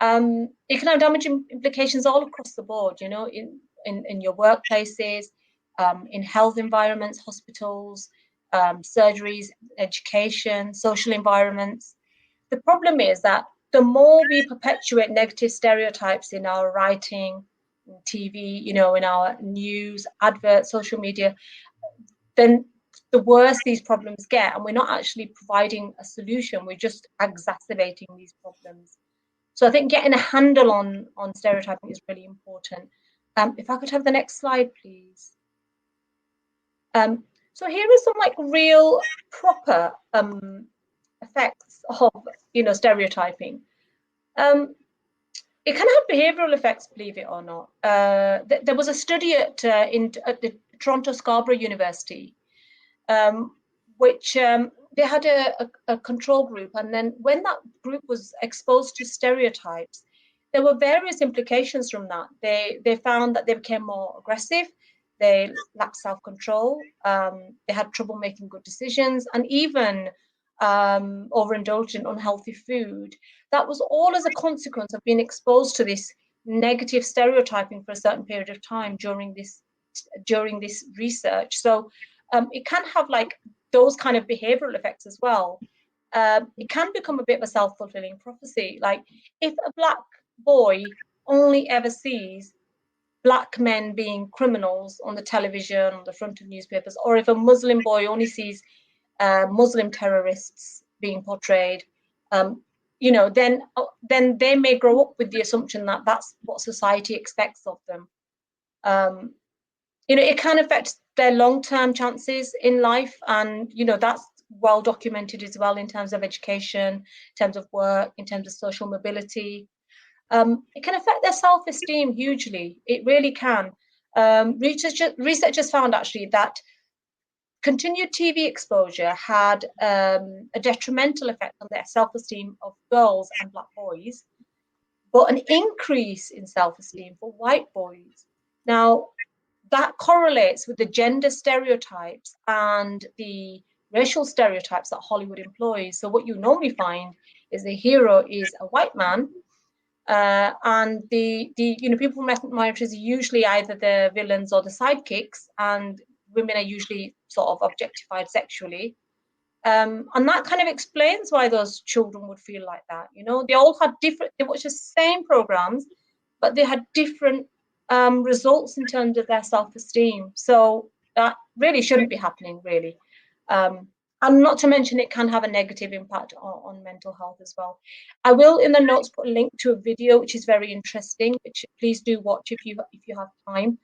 It can have damaging implications all across the board, in your workplaces, in health environments, hospitals, surgeries, education, social environments. The problem is that the more we perpetuate negative stereotypes in our writing, TV, in our news, adverts, social media, then the worse these problems get, and we're not actually providing a solution, we're just exacerbating these problems. So I think getting a handle on stereotyping is really important. If I could have the next slide, please. So here are some real proper effects of stereotyping. It can have behavioural effects, believe it or not. There was a study at the Toronto Scarborough University, which they had a control group, and then when that group was exposed to stereotypes, there were various implications from that. They found that they became more aggressive, they lacked self-control, they had trouble making good decisions, and even overindulged in unhealthy food. That was all as a consequence of being exposed to this negative stereotyping for a certain period of time during this research. So it can have those kind of behavioral effects as well. It can become a bit of a self-fulfilling prophecy. Like, if a black boy only ever sees black men being criminals on the television, on the front of newspapers, or if a Muslim boy only sees Muslim terrorists being portrayed, then they may grow up with the assumption that that's what society expects of them. It can affect their long-term chances in life, and that's well documented as well in terms of education, in terms of work, in terms of social mobility. It can affect their self-esteem hugely. It really can. Researchers found actually that continued TV exposure had a detrimental effect on their self-esteem of girls and black boys, but an increase in self-esteem for white boys. Now, that correlates with the gender stereotypes and the racial stereotypes that Hollywood employs. So what you normally find is the hero is a white man, and the people from ethnic minorities are usually either the villains or the sidekicks, and women are usually sort of objectified sexually. And that kind of explains why those children would feel like that. They all had they watched the same programs, but they had different results in terms of their self-esteem. So that really shouldn't be happening, really. And not to mention, it can have a negative impact on mental health as well. I will, in the notes, put a link to a video which is very interesting, which please do watch if you have time.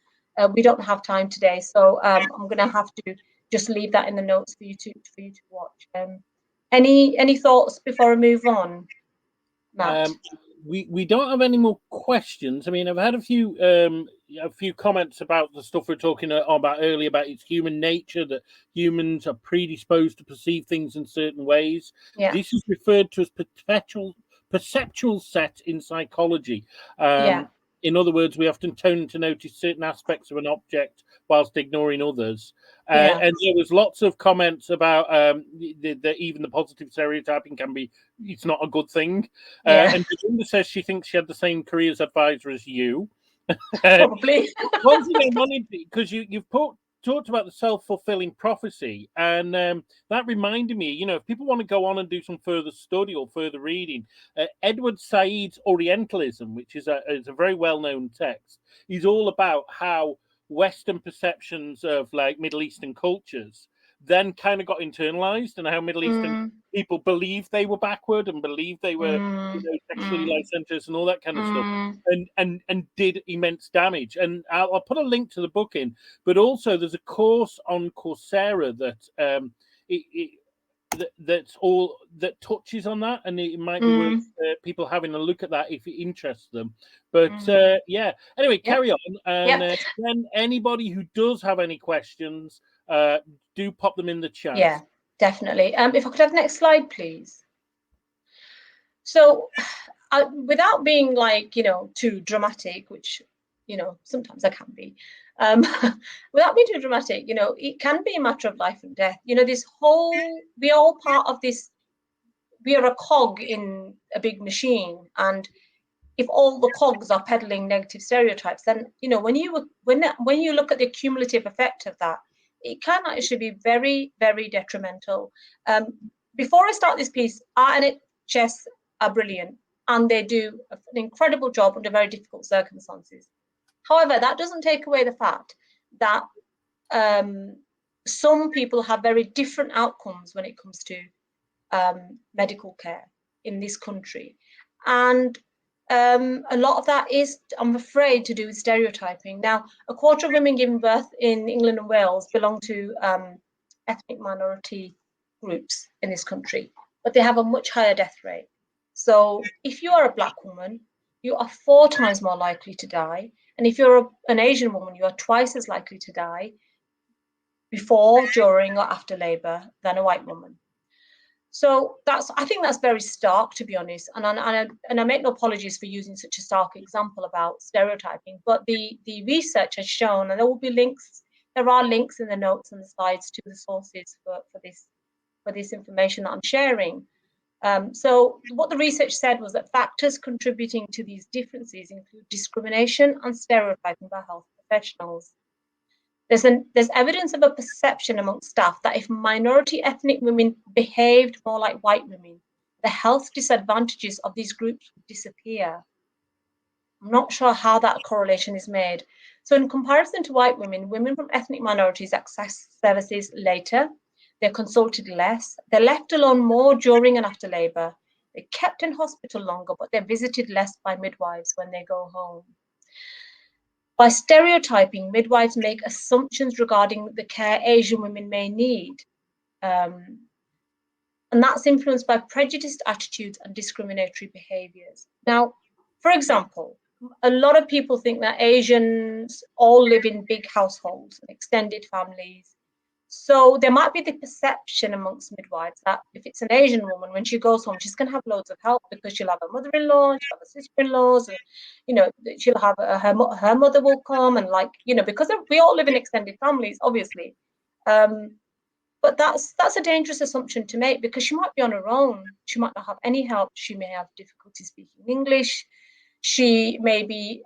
We don't have time today, so I'm going to have to just leave that in the notes for you to watch. Any thoughts before I move on, Matt? We don't have any more questions. I mean, I've had a few comments about the stuff we were talking about earlier, about its human nature, that humans are predisposed to perceive things in certain ways. Yeah. This is referred to as perceptual set in psychology. In other words, we often tend to notice certain aspects of an object whilst ignoring others. And there was lots of comments about even the positive stereotyping it's not a good thing. And Belinda says she thinks she had the same careers advisor as you. Probably. One thing I wanted, because you've talked about the self-fulfilling prophecy, and that reminded me, if people want to go on and do some further study or further reading, Edward Said's Orientalism, which is a very well-known text, is all about how Western perceptions of like Middle Eastern cultures then kind of got internalized, and how Middle Eastern people believed they were backward and believed they were sexually licentious and all that kind of stuff, and did immense damage. And I'll put a link to the book in, but also there's a course on Coursera that touches on that, and it might be worth people having a look at that if it interests them. But yeah, anyway, carry on. And then anybody who does have any questions, do pop them in the chat. Yeah, definitely. If I could have the next slide, please. So without being like, too dramatic, which, sometimes I can be, without being too dramatic, it can be a matter of life and death. We're all part of this, we are a cog in a big machine. And if all the cogs are peddling negative stereotypes, then, when you look at the cumulative effect of that, it can actually be very, very detrimental. Before I start this piece, NHS are brilliant, and they do an incredible job under very difficult circumstances. However, that doesn't take away the fact that some people have very different outcomes when it comes to medical care in this country. And a lot of that is, I'm afraid, to do with stereotyping. Now, a quarter of women giving birth in England and Wales belong to ethnic minority groups in this country, but they have a much higher death rate. So if you are a Black woman, you are 4 times more likely to die. And if you're an Asian woman, you are twice as likely to die before, during, or after labour than a white woman. So I think that's very stark, to be honest. And I make no apologies for using such a stark example about stereotyping, but the research has shown, and there will be links, there are links in the notes and the slides to the sources for this information that I'm sharing. So what the research said was that factors contributing to these differences include discrimination and stereotyping by health professionals. There's evidence of a perception amongst staff that if minority ethnic women behaved more like white women, the health disadvantages of these groups would disappear. I'm not sure how that correlation is made. So in comparison to white women, women from ethnic minorities access services later, they're consulted less, they're left alone more during and after labour, they're kept in hospital longer, but they're visited less by midwives when they go home. By stereotyping, midwives make assumptions regarding the care Asian women may need. And that's influenced by prejudiced attitudes and discriminatory behaviours. Now, for example, a lot of people think that Asians all live in big households and extended families. So there might be the perception amongst midwives that if it's an Asian woman, when she goes home, she's going to have loads of help because she'll have a mother-in-law, she'll have a sister-in-laws, and she'll have her mother will come, and because we all live in extended families, obviously. But that's a dangerous assumption to make, because she might be on her own. She might not have any help. She may have difficulty speaking English. She may be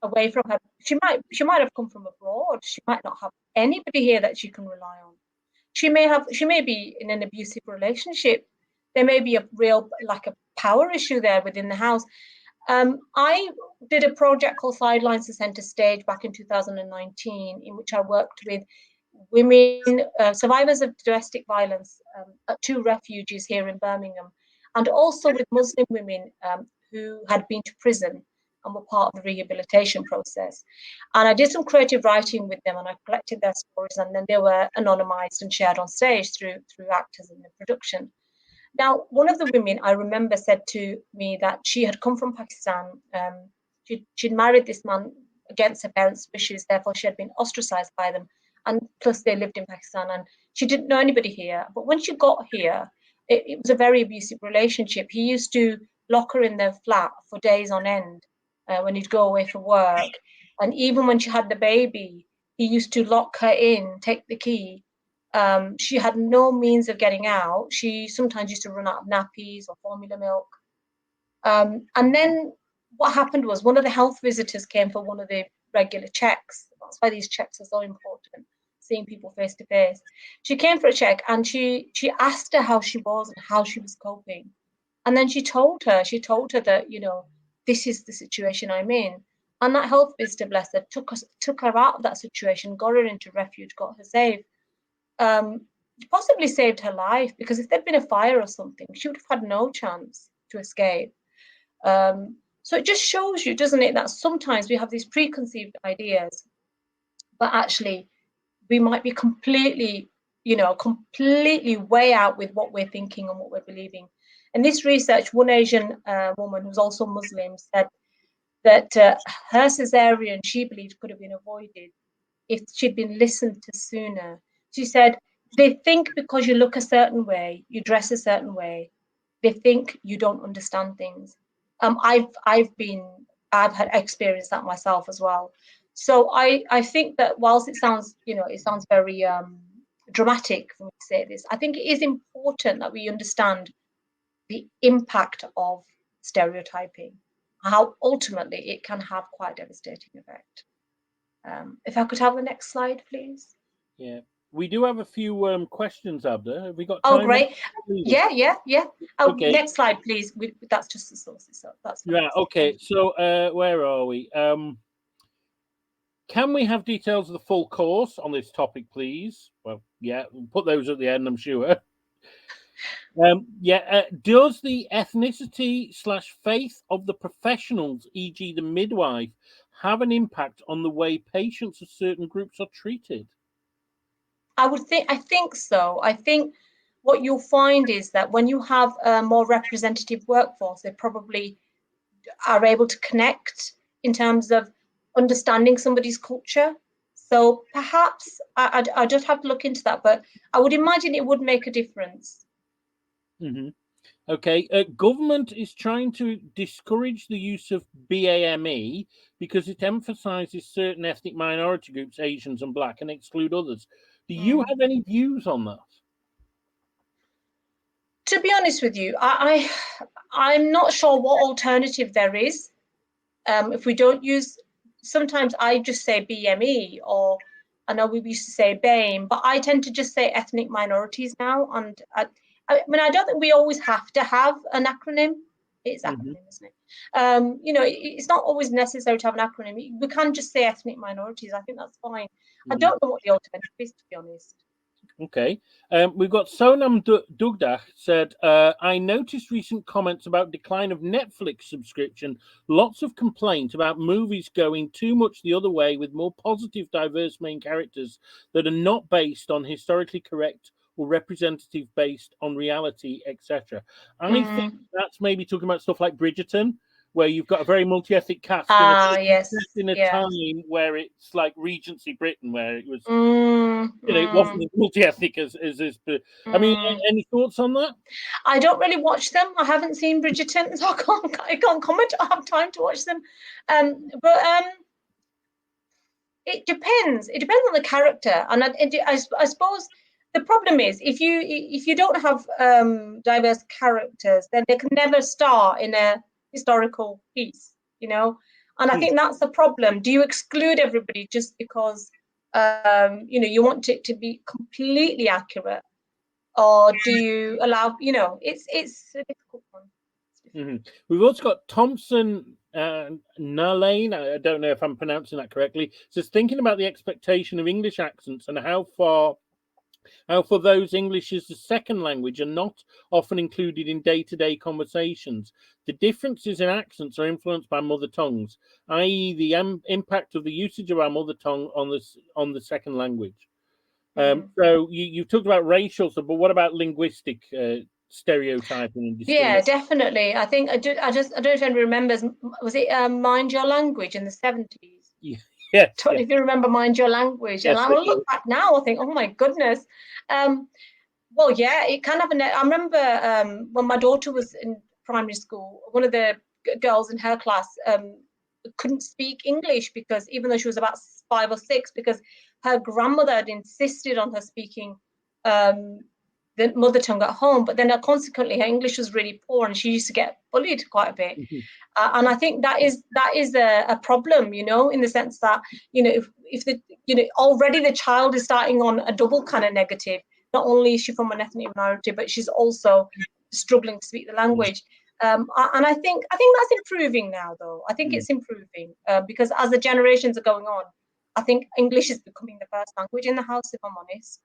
away from her. She might have come from abroad. She might not have anybody here that she can rely on. She may be in an abusive relationship. There may be a real a power issue there within the house. I did a project called Sidelines to Centre Stage back in 2019, in which I worked with women, survivors of domestic violence at 2 refuges here in Birmingham, and also with Muslim women who had been to prison and were part of the rehabilitation process. And I did some creative writing with them, and I collected their stories, and then they were anonymized and shared on stage through actors in the production. Now, one of the women I remember said to me that she had come from Pakistan. She'd married this man against her parents' wishes, therefore she had been ostracized by them. And plus they lived in Pakistan, and she didn't know anybody here. But when she got here, it was a very abusive relationship. He used to lock her in their flat for days on end when he'd go away for work. And even when she had the baby, he used to lock her in, take the key. She had no means of getting out. She sometimes used to run out of nappies or formula milk. And then what happened was one of the health visitors came for one of the regular checks. That's why these checks are so important, seeing people face to face. She came for a check, and she asked her how she was and how she was coping. And then she told her that, this is the situation I'm in. And that health visitor, bless her, took her out of that situation, got her into refuge, got her safe. Possibly saved her life, because if there'd been a fire or something, she would have had no chance to escape. So it just shows you, doesn't it, that sometimes we have these preconceived ideas, but actually we might be completely way out with what we're thinking and what we're believing. In this research, one Asian woman who's also Muslim said that her cesarean, she believed, could have been avoided if she'd been listened to sooner. She said, they think because you look a certain way, you dress a certain way, they think you don't understand things. I've had experienced that myself as well. So I think that whilst it sounds very dramatic for me to say this, I think it is important that we understand the impact of stereotyping, how ultimately it can have quite a devastating effect. If I could have the next slide, please. Yeah, we do have a few questions, Abda. Have we got Oh, time? great. Yeah. Oh, Okay. Next slide, please. That's just the sources, so that's fine. Yeah. Okay. So where are we? Can we have details of the full course on this topic, please? Well, yeah, we'll put those at the end, I'm sure. Does the ethnicity/faith of the professionals, e.g. the midwife, have an impact on the way patients of certain groups are treated? I think so. I think what you'll find is that when you have a more representative workforce, they probably are able to connect in terms of understanding somebody's culture. So perhaps I just have to look into that, but I would imagine it would make a difference. Mm-hmm. Okay, government is trying to discourage the use of BAME because it emphasises certain ethnic minority groups, Asians and Black, and exclude others. Do you have any views on that? To be honest with you, I'm not sure what alternative there is. If we don't use, sometimes I just say BME, or I know we used to say BAME, but I tend to just say ethnic minorities now. And I mean, I don't think we always have to have an acronym. It's acronym, isn't it? It's not always necessary to have an acronym. We can just say ethnic minorities. I think that's fine. I don't know what the alternative is, to be honest. Okay. We've got Sonam Dugdach said, I noticed recent comments about decline of Netflix subscription, lots of complaint about movies going too much the other way with more positive, diverse main characters that are not based on historically correct or representative based on reality, etc. I think that's maybe talking about stuff like Bridgerton, where you've got a very multi-ethnic cast in a time where it's like Regency Britain, where it was, it wasn't as multi-ethnic as this. But I mean, any thoughts on that? I don't really watch them. I haven't seen Bridgerton, so I can't comment. I have time to watch them. It depends. It depends on the character, and I suppose the problem is if you don't have diverse characters, then they can never star in a historical piece, And I think that's the problem. Do you exclude everybody just because you want it to be completely accurate, or do you allow? It's a difficult one. We've also got Thompson Nalane, I don't know if I'm pronouncing that correctly, says thinking about the expectation of English accents and how for those English is the second language are not often included in day-to-day conversations. The differences in accents are influenced by mother tongues, i.e. the impact of the usage of our mother tongue on the second language. So you talked about racial stuff, but what about linguistic stereotyping and discrimination? Yeah, definitely. I think I don't know if anyone remembers. Was it Mind Your Language in the 70s? Yes. Don't know if you remember Mind Your Language. Yes, and I look back now, I think, oh my goodness. Well, yeah, it kind of. I remember when my daughter was in primary school, one of the girls in her class couldn't speak English because even though she was about 5 or 6, because her grandmother had insisted on her speaking the mother tongue at home, but then consequently her English was really poor, and she used to get bullied quite a bit. And I think that is a problem, in the sense that, if the, already the child is starting on a double kind of negative. Not only is she from an ethnic minority, but she's also struggling to speak the language. And I think that's improving now, though. I think it's improving because as the generations are going on, I think English is becoming the first language in the house, if I'm honest.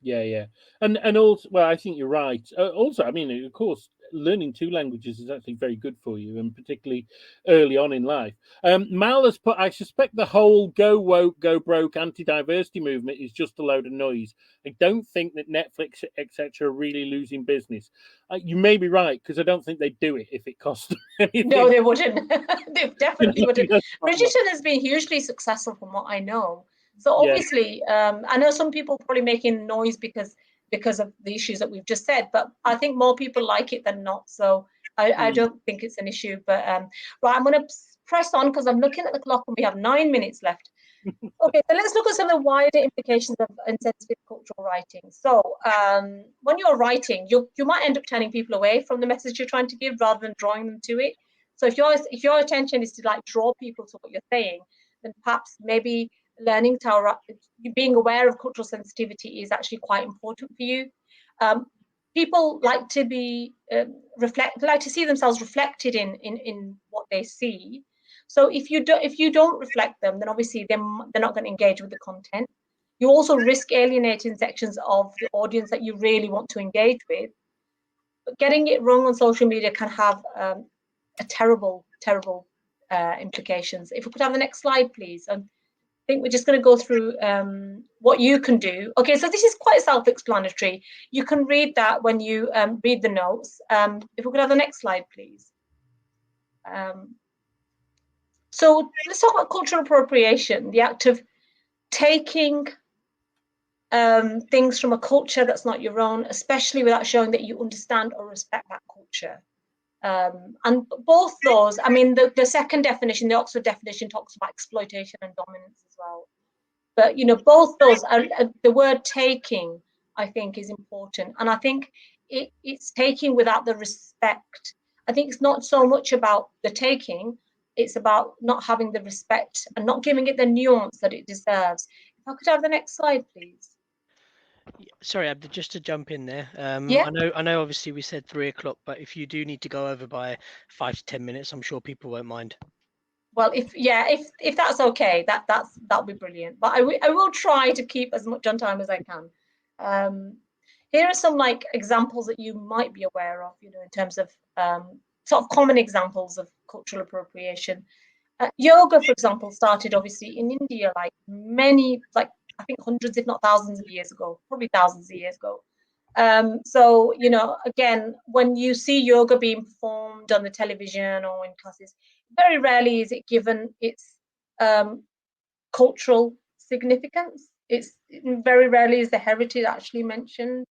Yeah. And also, well, I think you're right. Also, I mean, of course, learning 2 languages is actually very good for you, and particularly early on in life. Mal has put, I suspect the whole go woke, go broke anti-diversity movement is just a load of noise. I don't think that Netflix, etc., are really losing business. You may be right, because I don't think they'd do it if it cost them anything. No, they wouldn't. They definitely wouldn't. Bridgerton has been hugely successful from what I know. So obviously, I know some people probably making noise because of the issues that we've just said, but I think more people like it than not. So I don't think it's an issue. But right, I'm going to press on because I'm looking at the clock and we have 9 minutes left. Okay, so let's look at some of the wider implications of insensitive cultural writing. So when you're writing, you might end up turning people away from the message you're trying to give rather than drawing them to it. So if your intention is to like draw people to what you're saying, then perhaps maybe learning to being aware of cultural sensitivity is actually quite important for you. People like to be like to see themselves reflected in what they see. So if you don't reflect them, then obviously they're not going to engage with the content. You also risk alienating sections of the audience that you really want to engage with. But getting it wrong on social media can have a terrible implications. If we could have the next slide, please. I think we're just going to go through what you can do. Okay, so this is quite self-explanatory. You can read that when you read the notes. If we could have the next slide, please. So let's talk about cultural appropriation, the act of taking things from a culture that's not your own, especially without showing that you understand or respect that culture. And both those, I mean, the second definition, the Oxford definition, talks about exploitation and dominance as well. But, both those are, the word taking, I think, is important. And I think it's taking without the respect. I think it's not so much about the taking, it's about not having the respect and not giving it the nuance that it deserves. If I could have the next slide, please. Sorry, Abda, just to jump in there. Yeah. I know. Obviously, we said 3 o'clock, but if you do need to go over by 5 to 10 minutes, I'm sure people won't mind. Well, if that's okay, that'll be brilliant. But I will try to keep as much on time as I can. Here are some examples that you might be aware of, in terms of sort of common examples of cultural appropriation. Yoga, for example, started obviously in India, many, I think hundreds, if not thousands of years ago, probably thousands of years ago. So, again, when you see yoga being performed on the television or in classes, very rarely is it given its cultural significance. It's very rarely is the heritage actually mentioned.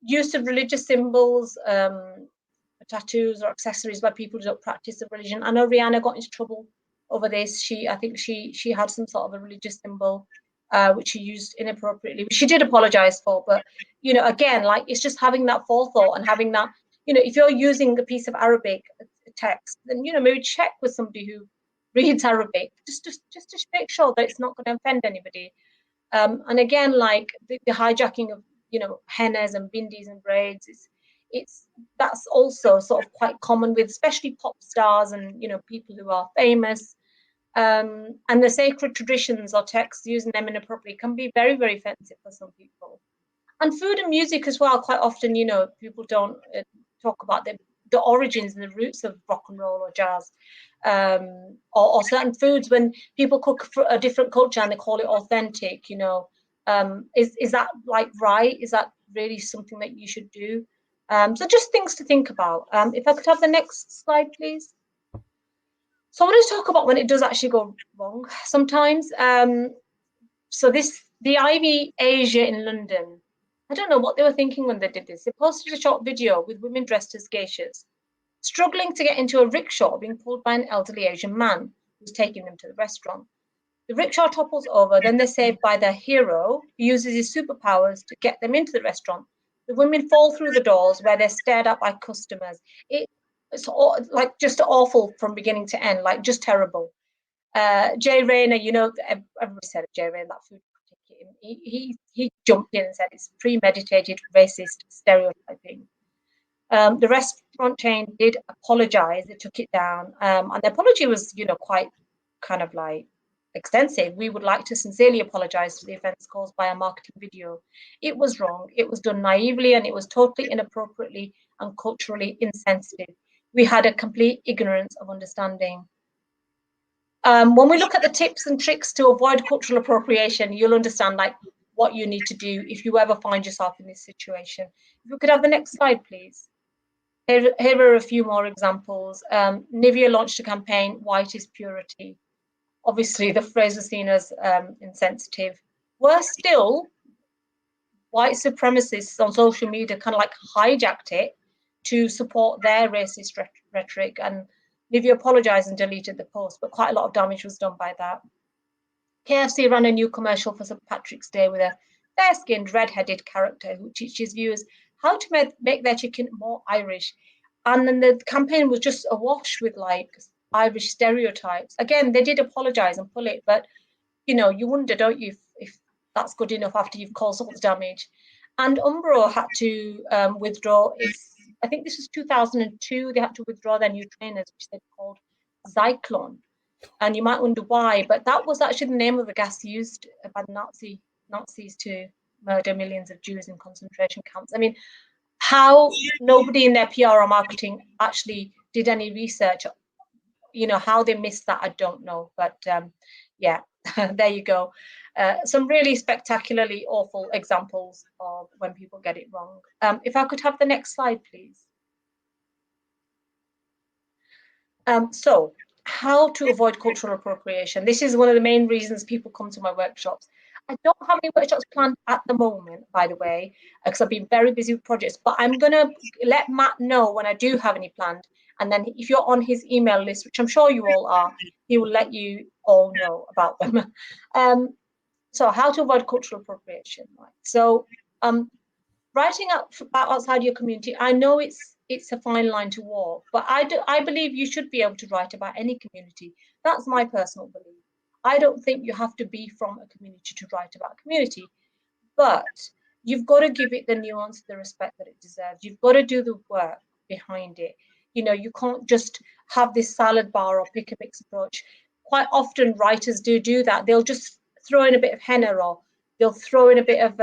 Use of religious symbols, tattoos or accessories by people who don't practice the religion. I know Rihanna got into trouble over this. I think she had some sort of a religious symbol which she used inappropriately, which she did apologize for. But again, it's just having that forethought and having that, if you're using a piece of Arabic text, then maybe check with somebody who reads Arabic just to make sure that it's not going to offend anybody. And again, the hijacking of hennas and bindis and braids, that's also sort of quite common with especially pop stars and people who are famous. And the sacred traditions or texts, using them inappropriately can be very, very offensive for some people. And food and music as well. Quite often, people don't talk about the origins and the roots of rock and roll or jazz, or certain foods. When people cook for a different culture and they call it authentic, is that right? Is that really something that you should do? So just things to think about. If I could have the next slide, please. So I want to talk about when it does actually go wrong sometimes. So the Ivy Asia in London, I don't know what they were thinking when they did this. They posted a short video with women dressed as geishas, struggling to get into a rickshaw being pulled by an elderly Asian man who's taking them to the restaurant. The rickshaw topples over, then they're saved by their hero, who uses his superpowers to get them into the restaurant. The women fall through the doors where they're stared at by customers. It's like just awful from beginning to end, like just terrible. Jay Rayner, you know, everybody said Jay Rayner, that food critic, he jumped in and said it's premeditated racist stereotyping. The restaurant chain did apologize. They took it down, and the apology was, you know, quite kind of like extensive. We would like to sincerely apologize for the offense caused by our marketing video. It was wrong. It was done naively, and it was totally inappropriately and culturally insensitive. We had a complete ignorance of understanding. When we look at the tips and tricks to avoid cultural appropriation, you'll understand like what you need to do if you ever find yourself in this situation. If we could have the next slide, please. Here are a few more examples. Nivea launched a campaign, "White is Purity." Obviously, the phrase was seen as insensitive. Worse still, white supremacists on social media kind of like hijacked it to support their racist rhetoric, and Nivea apologized and deleted the post, but quite a lot of damage was done by that. KFC ran a new commercial for St. Patrick's Day with a fair-skinned, red-headed character who teaches viewers how to make their chicken more Irish. And then the campaign was just awash with like Irish stereotypes. Again, they did apologize and pull it, but you know, you wonder, don't you, if that's good enough after you've caused all the damage. And Umbro had to withdraw its, I think this was 2002, they had to withdraw their new trainers, which they called Zyklon. And you might wonder why, but that was actually the name of the gas used by the Nazis to murder millions of Jews in concentration camps. I mean, how nobody in their PR or marketing actually did any research, you know, how they missed that, I don't know. But yeah, there you go. Some really spectacularly awful examples of when people get it wrong. If I could have the next slide, please. So, how to avoid cultural appropriation. This is one of the main reasons people come to my workshops. I don't have any workshops planned at the moment, by the way, because I've been very busy with projects, but I'm going to let Matt know when I do have any planned. And then if you're on his email list, which I'm sure you all are, he will let you all know about them. So how to avoid cultural appropriation. Right? So writing about outside your community, I know it's a fine line to walk, but I believe you should be able to write about any community. That's my personal belief. I don't think you have to be from a community to write about a community, but you've got to give it the nuance, the respect that it deserves. You've got to do the work behind it. You know, you can't just have this salad bar or pick a mix approach. Quite often writers do that. They'll just throw in a bit of henna, or they'll throw in a bit of,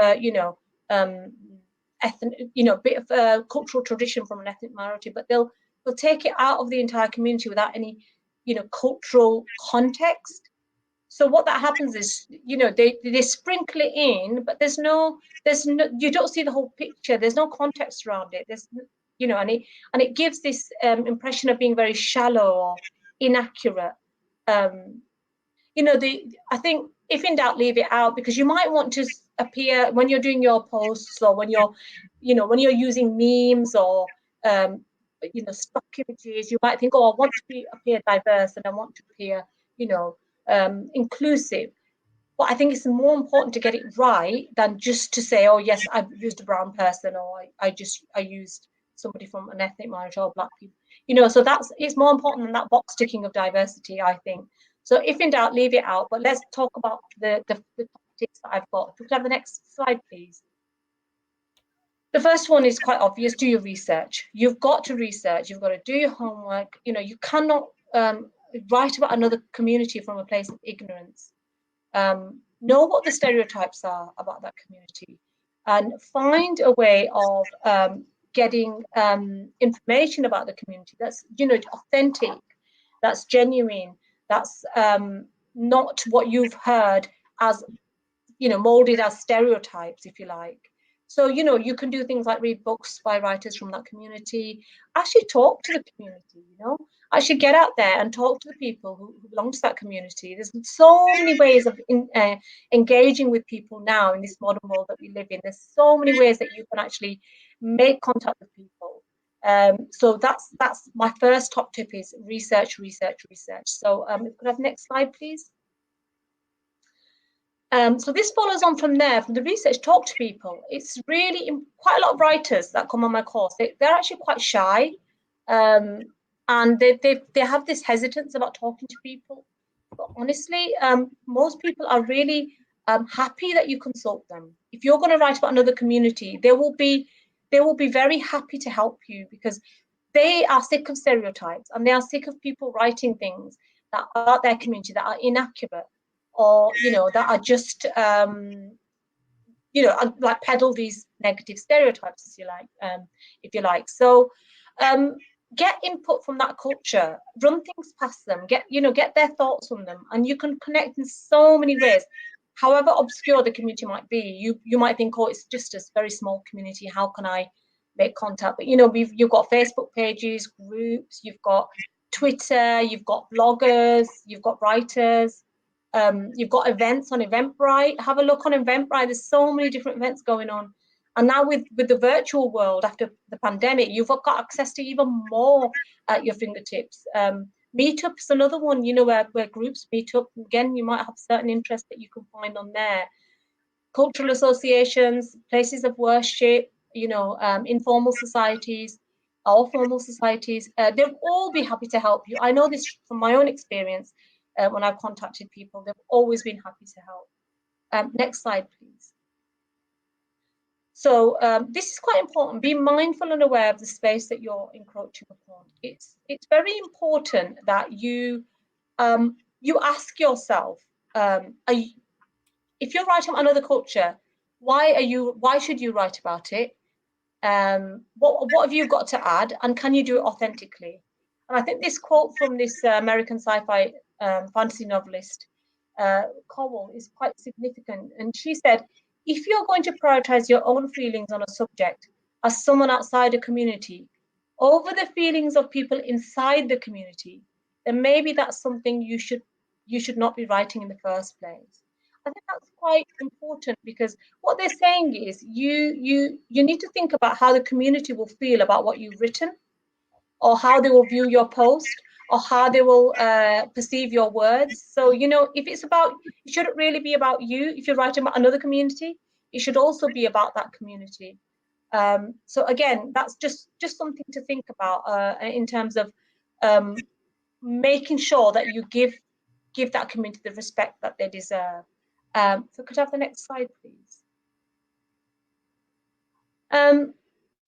bit of cultural tradition from an ethnic minority, but they'll take it out of the entire community without any, cultural context. So what that happens is, they sprinkle it in, but there's no, you don't see the whole picture. There's no context around it. There's, and it gives this impression of being very shallow or inaccurate. I think if in doubt, leave it out, because you might want to appear when you're doing your posts, or when you're using memes or stock images. You might think, oh, I want to appear diverse and I want to appear, inclusive. But I think it's more important to get it right than just to say, oh yes, I've used a brown person, or I used somebody from an ethnic minority or black people. So it's more important than that box ticking of diversity, I think. So if in doubt, leave it out. But let's talk about the topics that I've got. If we could have the next slide, please. The first one is quite obvious. Do your research. You've got to research. You've got to do your homework. You cannot write about another community from a place of ignorance. Know what the stereotypes are about that community, and find a way of getting information about the community that's authentic, that's genuine, that's not what you've heard as molded as stereotypes, if you like. So you can do things like read books by writers from that community, actually talk to the community, actually get out there and talk to the people who belong to that community. There's so many ways of engaging with people now in this modern world that we live in. There's so many ways that you can actually make contact with people. So that's my first top tip, is research. So if we could have the next slide, please. So this follows on from there, from the research, talk to people. It's really quite a lot of writers that come on my course. They're actually quite shy, and they have this hesitance about talking to people. But honestly, most people are really happy that you consult them. If you're going to write about another community, they will be very happy to help you, because they are sick of stereotypes and they are sick of people writing things that are about their community that are inaccurate, or that are just like peddle these negative stereotypes, as you like, if you like. So get input from that culture, run things past them, get their thoughts from them, and you can connect in so many ways. However obscure the community might be, you might think, oh, it's just a very small community, how can I make contact? But you've got Facebook pages, groups, you've got Twitter, you've got bloggers, you've got writers, you've got events on Eventbrite. Have a look on Eventbrite. There's so many different events going on. And now with the virtual world after the pandemic, you've got access to even more at your fingertips. Meetup's another one, where groups meet up. Again, you might have certain interests that you can find on there. Cultural associations, places of worship, informal societies, or formal societies. They'll all be happy to help you. I know this from my own experience. When I've contacted people, they've always been happy to help. Next slide, please. So this is quite important. Be mindful and aware of the space that you're encroaching upon. It's very important that you ask yourself, if you're writing about another culture, why should you write about it? What have you got to add, and can you do it authentically? And I think this quote from this American sci-fi fantasy novelist, Cowell, is quite significant. And she said, if you're going to prioritize your own feelings on a subject as someone outside a community over the feelings of people inside the community, then maybe that's something you should not be writing in the first place. I think that's quite important, because what they're saying is you need to think about how the community will feel about what you've written, or how they will view your post, or how they will perceive your words. So, if it's about, it shouldn't really be about you. If you're writing about another community, it should also be about that community. So again, that's just something to think about in terms of making sure that you give that community the respect that they deserve. So could I have the next slide, please?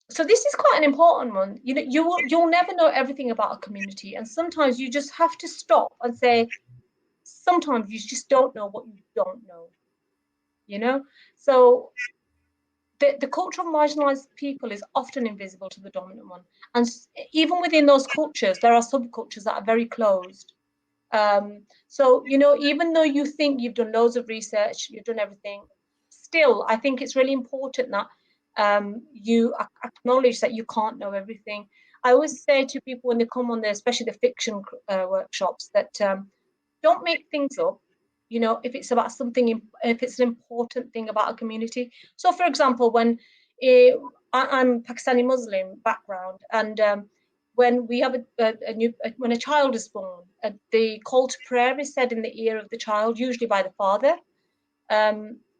So this is quite an important one. You'll never know everything about a community, and sometimes you just have to stop and say, sometimes you just don't know what you don't know. So the culture of marginalized people is often invisible to the dominant one, and even within those cultures, there are subcultures that are very closed. So even though you think you've done loads of research, you've done everything, still I think it's really important that you acknowledge that you can't know everything. I always say to people when they come on there, especially the fiction workshops, that don't make things up. If it's about something, if it's an important thing about a community. So, for example, when I'm Pakistani Muslim background, and when we have when a child is born, the call to prayer is said in the ear of the child, usually by the father.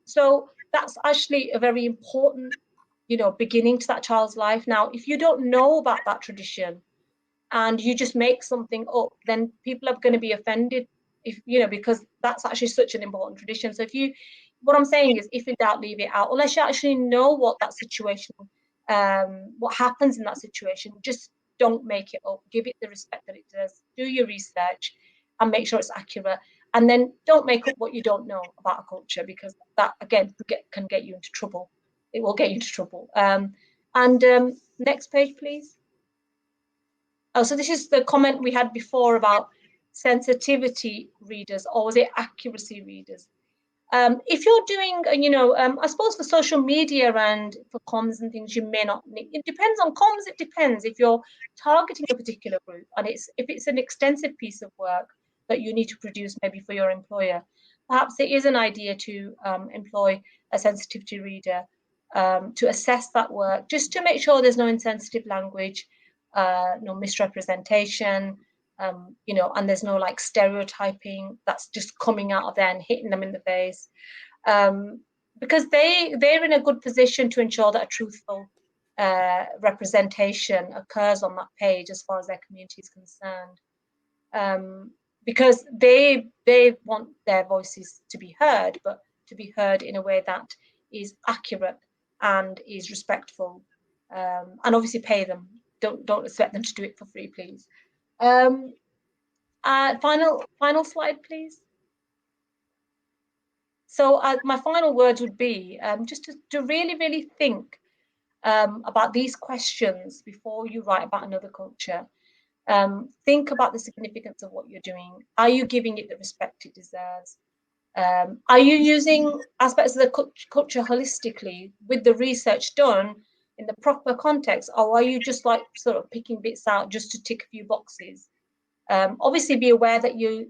So that's actually a very important beginning to that child's life. Now, if you don't know about that tradition and you just make something up, then people are going to be offended, because that's actually such an important tradition. So what I'm saying is, if in doubt, leave it out, unless you actually know what that situation, what happens in that situation. Just don't make it up. Give it the respect that it deserves. Do your research and make sure it's accurate. And then don't make up what you don't know about a culture, because that, again, can get you into trouble. It will get you into trouble. Next page, please. Oh, so this is the comment we had before about sensitivity readers, or was it accuracy readers? If you're doing, I suppose for social media and for comms and things, you may not need. It depends on comms. It depends if you're targeting a particular group, and if it's an extensive piece of work that you need to produce, maybe for your employer. Perhaps it is an idea to employ a sensitivity reader to assess that work, just to make sure there's no insensitive language, no misrepresentation, and there's no like stereotyping that's just coming out of there and hitting them in the face. because they're in a good position to ensure that a truthful representation occurs on that page as far as their community is concerned, because they want their voices to be heard, but to be heard in a way that is accurate and is respectful, and obviously pay them. Don't expect them to do it for free, please. Final slide, please. So my final words would be just to really think about these questions before you write about another culture. Think about the significance of what you're doing. Are you giving it the respect it deserves? Are you using aspects of the culture holistically with the research done in the proper context, or are you just like sort of picking bits out just to tick a few boxes? Obviously, be aware that you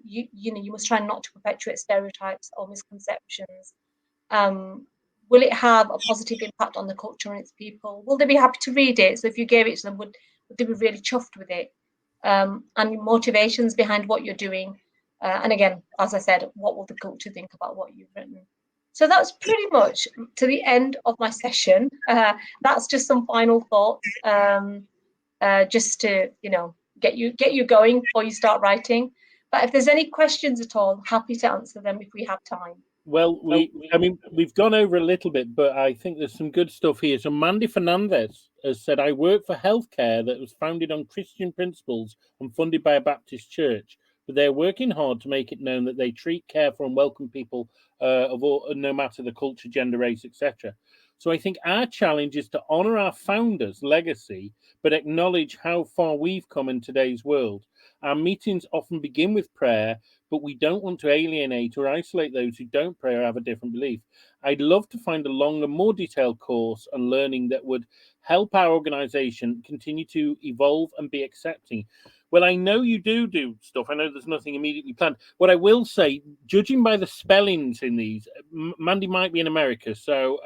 must try not to perpetuate stereotypes or misconceptions. Will it have a positive impact on the culture and its people? Will they be happy to read it? So if you gave it to them, would they be really chuffed with it? And motivations behind what you're doing. And again, as I said, what will the culture think about what you've written? So that's pretty much to the end of my session. That's just some final thoughts, just to get you going before you start writing. But if there's any questions at all, happy to answer them if we have time. Well, we've gone over a little bit, but I think there's some good stuff here. So Mandy Fernandez has said, I work for healthcare that was founded on Christian principles and funded by a Baptist church, but they're working hard to make it known that they treat, care for and welcome people of all, no matter the culture, gender, race, etc. So I think our challenge is to honour our founders' legacy, but acknowledge how far we've come in today's world. Our meetings often begin with prayer, but we don't want to alienate or isolate those who don't pray or have a different belief. I'd love to find a longer, more detailed course and learning that would help our organisation continue to evolve and be accepting. Well, I know you do stuff. I know there's nothing immediately planned. What I will say, judging by the spellings in these, Mandy might be in America, so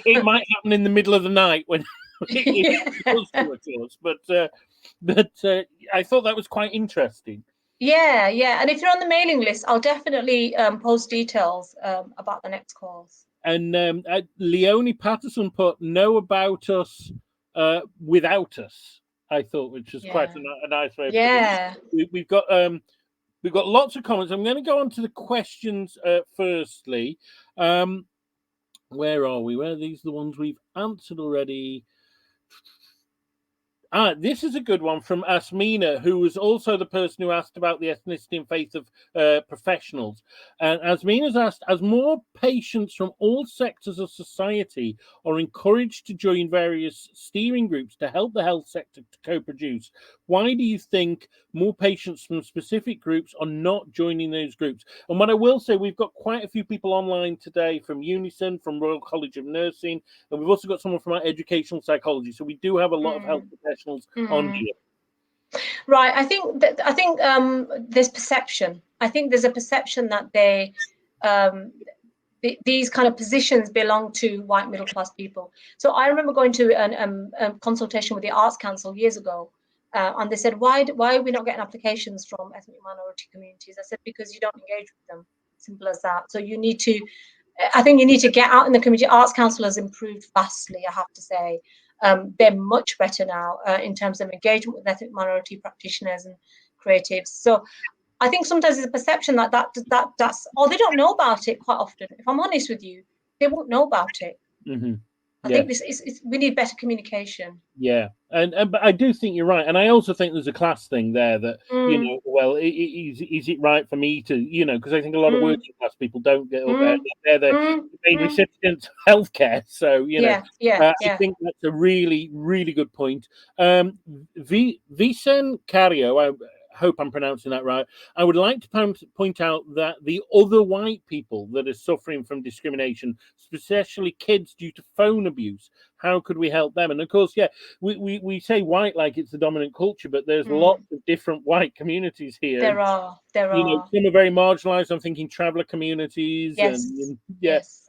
it might happen in the middle of the night when it does come to us. But I thought that was quite interesting. Yeah. And if you're on the mailing list, I'll definitely post details about the next course. And Leonie Patterson put "know about us without us." I thought, which was quite a nice way. Yeah. We've got lots of comments. I'm going to go on to the questions firstly. Where are we? Where are these? The ones we've answered already. This is a good one from Asmina, who was also the person who asked about the ethnicity and faith of professionals. And Asmina's asked, as more patients from all sectors of society are encouraged to join various steering groups to help the health sector to co-produce, why do you think more patients from specific groups are not joining those groups? And what I will say, we've got quite a few people online today from Unison, from Royal College of Nursing, and we've also got someone from our educational psychology. So we do have a lot of health professionals on here. Right. I think there's perception. I think there's a perception that these kind of positions belong to white middle class people. So I remember going to a consultation with the Arts Council years ago, and they said, why are we not getting applications from ethnic minority communities? I said, because you don't engage with them. Simple as that. So I think you need to get out in the community. Arts Council has improved vastly, I have to say. They're much better now in terms of engagement with ethnic minority practitioners and creatives. So I think sometimes there's a perception that's, or they don't know about it quite often. If I'm honest with you, they won't know about it. Mm-hmm. I think we need better communication. Yeah, but I do think you're right, and I also think there's a class thing there that well, is it right for me to because I think a lot of working class people don't get up there. They're the main recipients of healthcare, so I think that's a really, really good point. Vicen Cario, I hope I'm pronouncing that right. I would like to point out that the other white people that are suffering from discrimination, especially kids due to phone abuse, how could we help them? And of course, we say white like it's the dominant culture, but there's lots of different white communities here. There are. Some are very marginalized. I'm thinking traveller communities. Yes. Yes.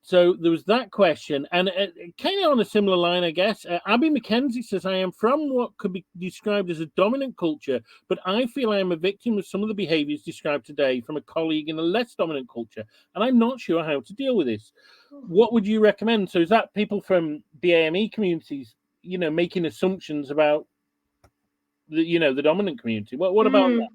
So there was that question, and kind of on a similar line, I guess. Abby McKenzie says, I am from what could be described as a dominant culture, but I feel I am a victim of some of the behaviours described today from a colleague in a less dominant culture, and I'm not sure how to deal with this. What would you recommend? So is that people from the AME communities, making assumptions about the dominant community? What about that?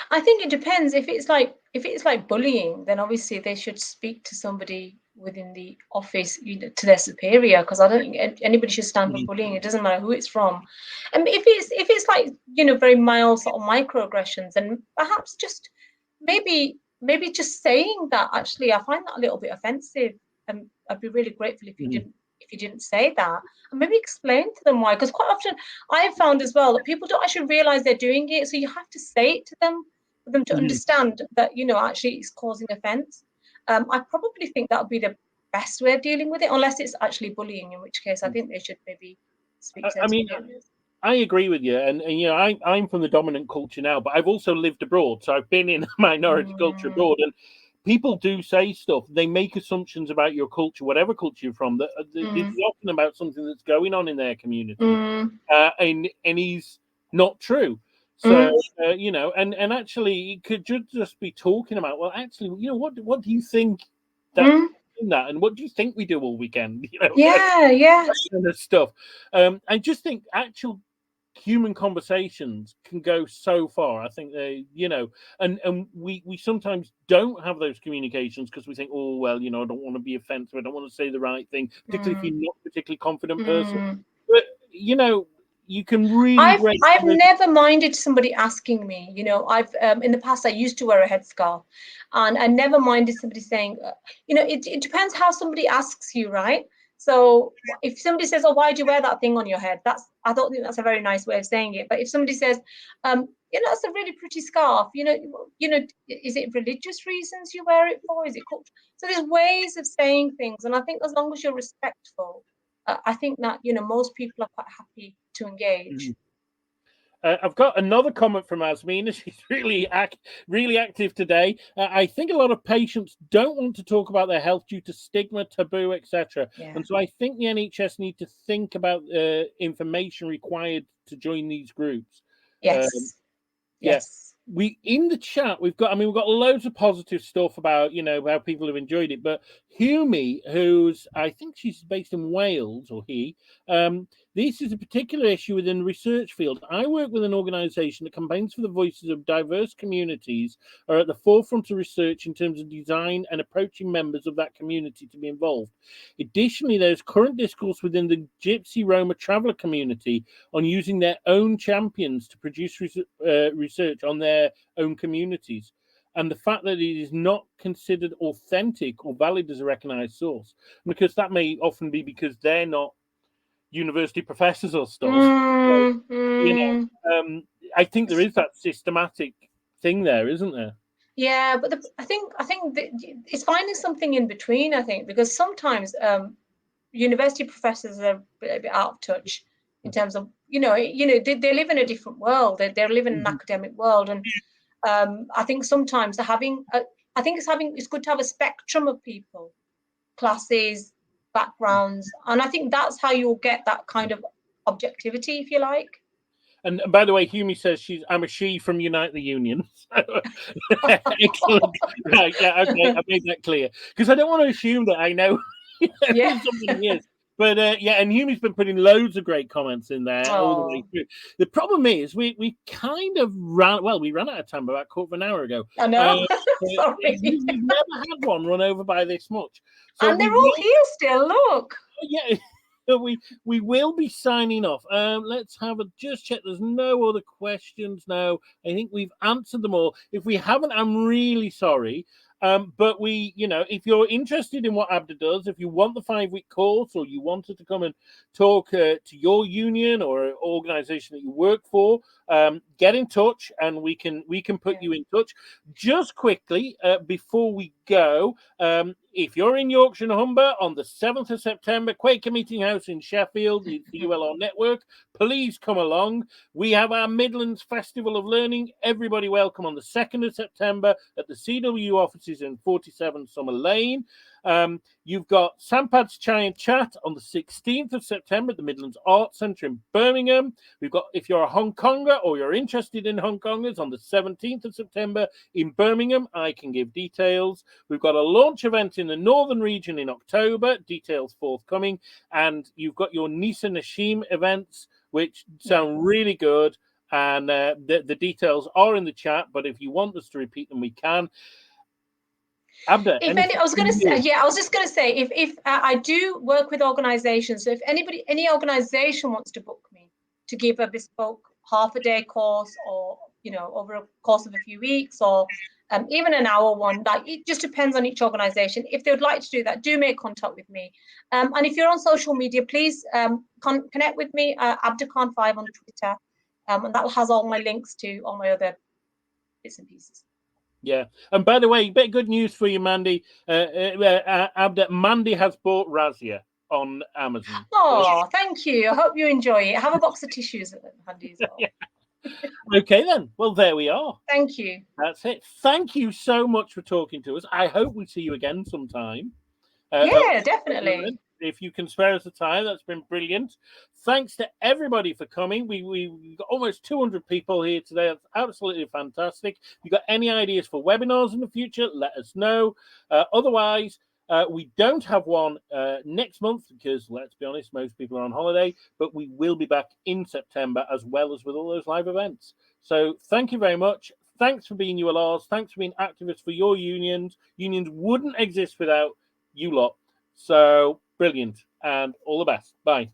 I think it depends. If it's like bullying, then obviously they should speak to somebody within the office, to their superior, because I don't think anybody should stand for bullying. It doesn't matter who it's from. And if it's like very mild sort of microaggressions, and perhaps just maybe just saying that, actually I find that a little bit offensive, and I'd be really grateful if you didn't say that, and maybe explain to them why. Because quite often I've found as well that people don't actually realize they're doing it, so you have to say it to them for them to understand that actually it's causing offense. I probably think that would be the best way of dealing with it, unless it's actually bullying, in which case I think they should maybe speak to I agree with you, and I'm from the dominant culture now, but I've also lived abroad, so I've been in a minority culture abroad, and people do say stuff. They make assumptions about your culture, whatever culture you're from, that it's often about something that's going on in their community, and is not true. So and actually, it could just be talking about, well, actually, what do you think that, and what do you think we do all weekend? Kind of stuff. I just think actual human conversations can go so far. I think they, and we sometimes don't have those communications because we think, oh well, I don't want to be offensive, I don't want to say the right thing, particularly if you're not a particularly confident person. But you can really. I've never minded somebody asking me. I've in the past I used to wear a headscarf, and I never minded somebody saying, it depends how somebody asks you, right? So if somebody says, "Oh, why do you wear that thing on your head?" I don't think that's a very nice way of saying it. But if somebody says, "That's a really pretty scarf," is it religious reasons you wear it for? Is it culture? So there's ways of saying things, and I think as long as you're respectful, I think that most people are quite happy to engage. I've got another comment from Asmina. She's really active today. I think a lot of patients don't want to talk about their health due to stigma, taboo, etc. And so I think the NHS need to think about information required to join these groups. Yes. We in the chat we've got loads of positive stuff about how people have enjoyed it, but Humi, who's I think she's based in Wales, or he, this is a particular issue within the research field. I work with an organisation that campaigns for the voices of diverse communities, are at the forefront of research in terms of design and approaching members of that community to be involved. Additionally, there's current discourse within the Gypsy Roma traveller community on using their own champions to produce research on their own communities, and the fact that it is not considered authentic or valid as a recognised source, because that may often be because they're not university professors or stuff. I think there is that systematic thing there, isn't there? Yeah, but I think it's finding something in between. I think because sometimes university professors are a bit out of touch in terms of they live in a different world. They're living in an academic world, and I think sometimes it's good to have a spectrum of people, classes, backgrounds, and I think that's how you'll get that kind of objectivity, if you like. And by the way, Humi says I'm a she from Unite the Union. Excellent. Right, yeah, okay, I made that clear. Because I don't want to assume that I know who somebody is. But and Humi's been putting loads of great comments in there all the way through. The problem is we kind of ran out of time about a quarter of an hour ago. I know. Sorry. We've never had one run over by this much. So and they're all here still, look. Yeah. We will be signing off. Let's just check. There's no other questions now. I think we've answered them all. If we haven't, I'm really sorry. But if you're interested in what Abda does, if you want the 5-week course, or you wanted to come and talk to your union or an organisation that you work for, get in touch, and we can put you in touch. Just quickly before we go, if you're in Yorkshire and Humber on the 7th of September, Quaker Meeting House in Sheffield, the ULR network, please come along. We have our Midlands Festival of Learning. Everybody welcome on the 2nd of September at the CW offices in 47 Summer Lane. You've got Sampad's Chai and Chat on the 16th of September at the Midlands Arts Centre in Birmingham. We've got, if you're a Hong Konger or you're interested in Hong Kongers, on the 17th of September in Birmingham. I can give details. We've got a launch event in the Northern region in October, details forthcoming. And you've got your Nisa Nashim events, which sound really good. And the details are in the chat, but if you want us to repeat them, we can. Abda, I was going to say, I was just going to say, if I do work with organisations, so if any organisation wants to book me to give a bespoke half-a-day course, or over a course of a few weeks, or even an hour one, like, it just depends on each organisation. If they would like to do that, do make contact with me. And if you're on social media, please connect with me, Abda Khan 5 on Twitter, and that has all my links to all my other bits and pieces. Yeah, and by the way, bit of good news for you, Mandy. Abda, Mandy has bought Razia on Amazon. Oh, thank you. I hope you enjoy it. Have a box of tissues handy as well. Yeah. Okay, then. Well, there we are. Thank you. That's it. Thank you so much for talking to us. I hope we see you again sometime. Yeah, definitely. If you can spare us the time, that's been brilliant. Thanks to everybody for coming. We got almost 200 people here today. That's absolutely fantastic. If you've got any ideas for webinars in the future, let us know. Otherwise, we don't have one next month because, let's be honest, most people are on holiday, but we will be back in September, as well as with all those live events. So thank you very much. Thanks for being ULRs. Thanks for being activists for your unions. Unions wouldn't exist without you lot. So brilliant, and all the best. Bye.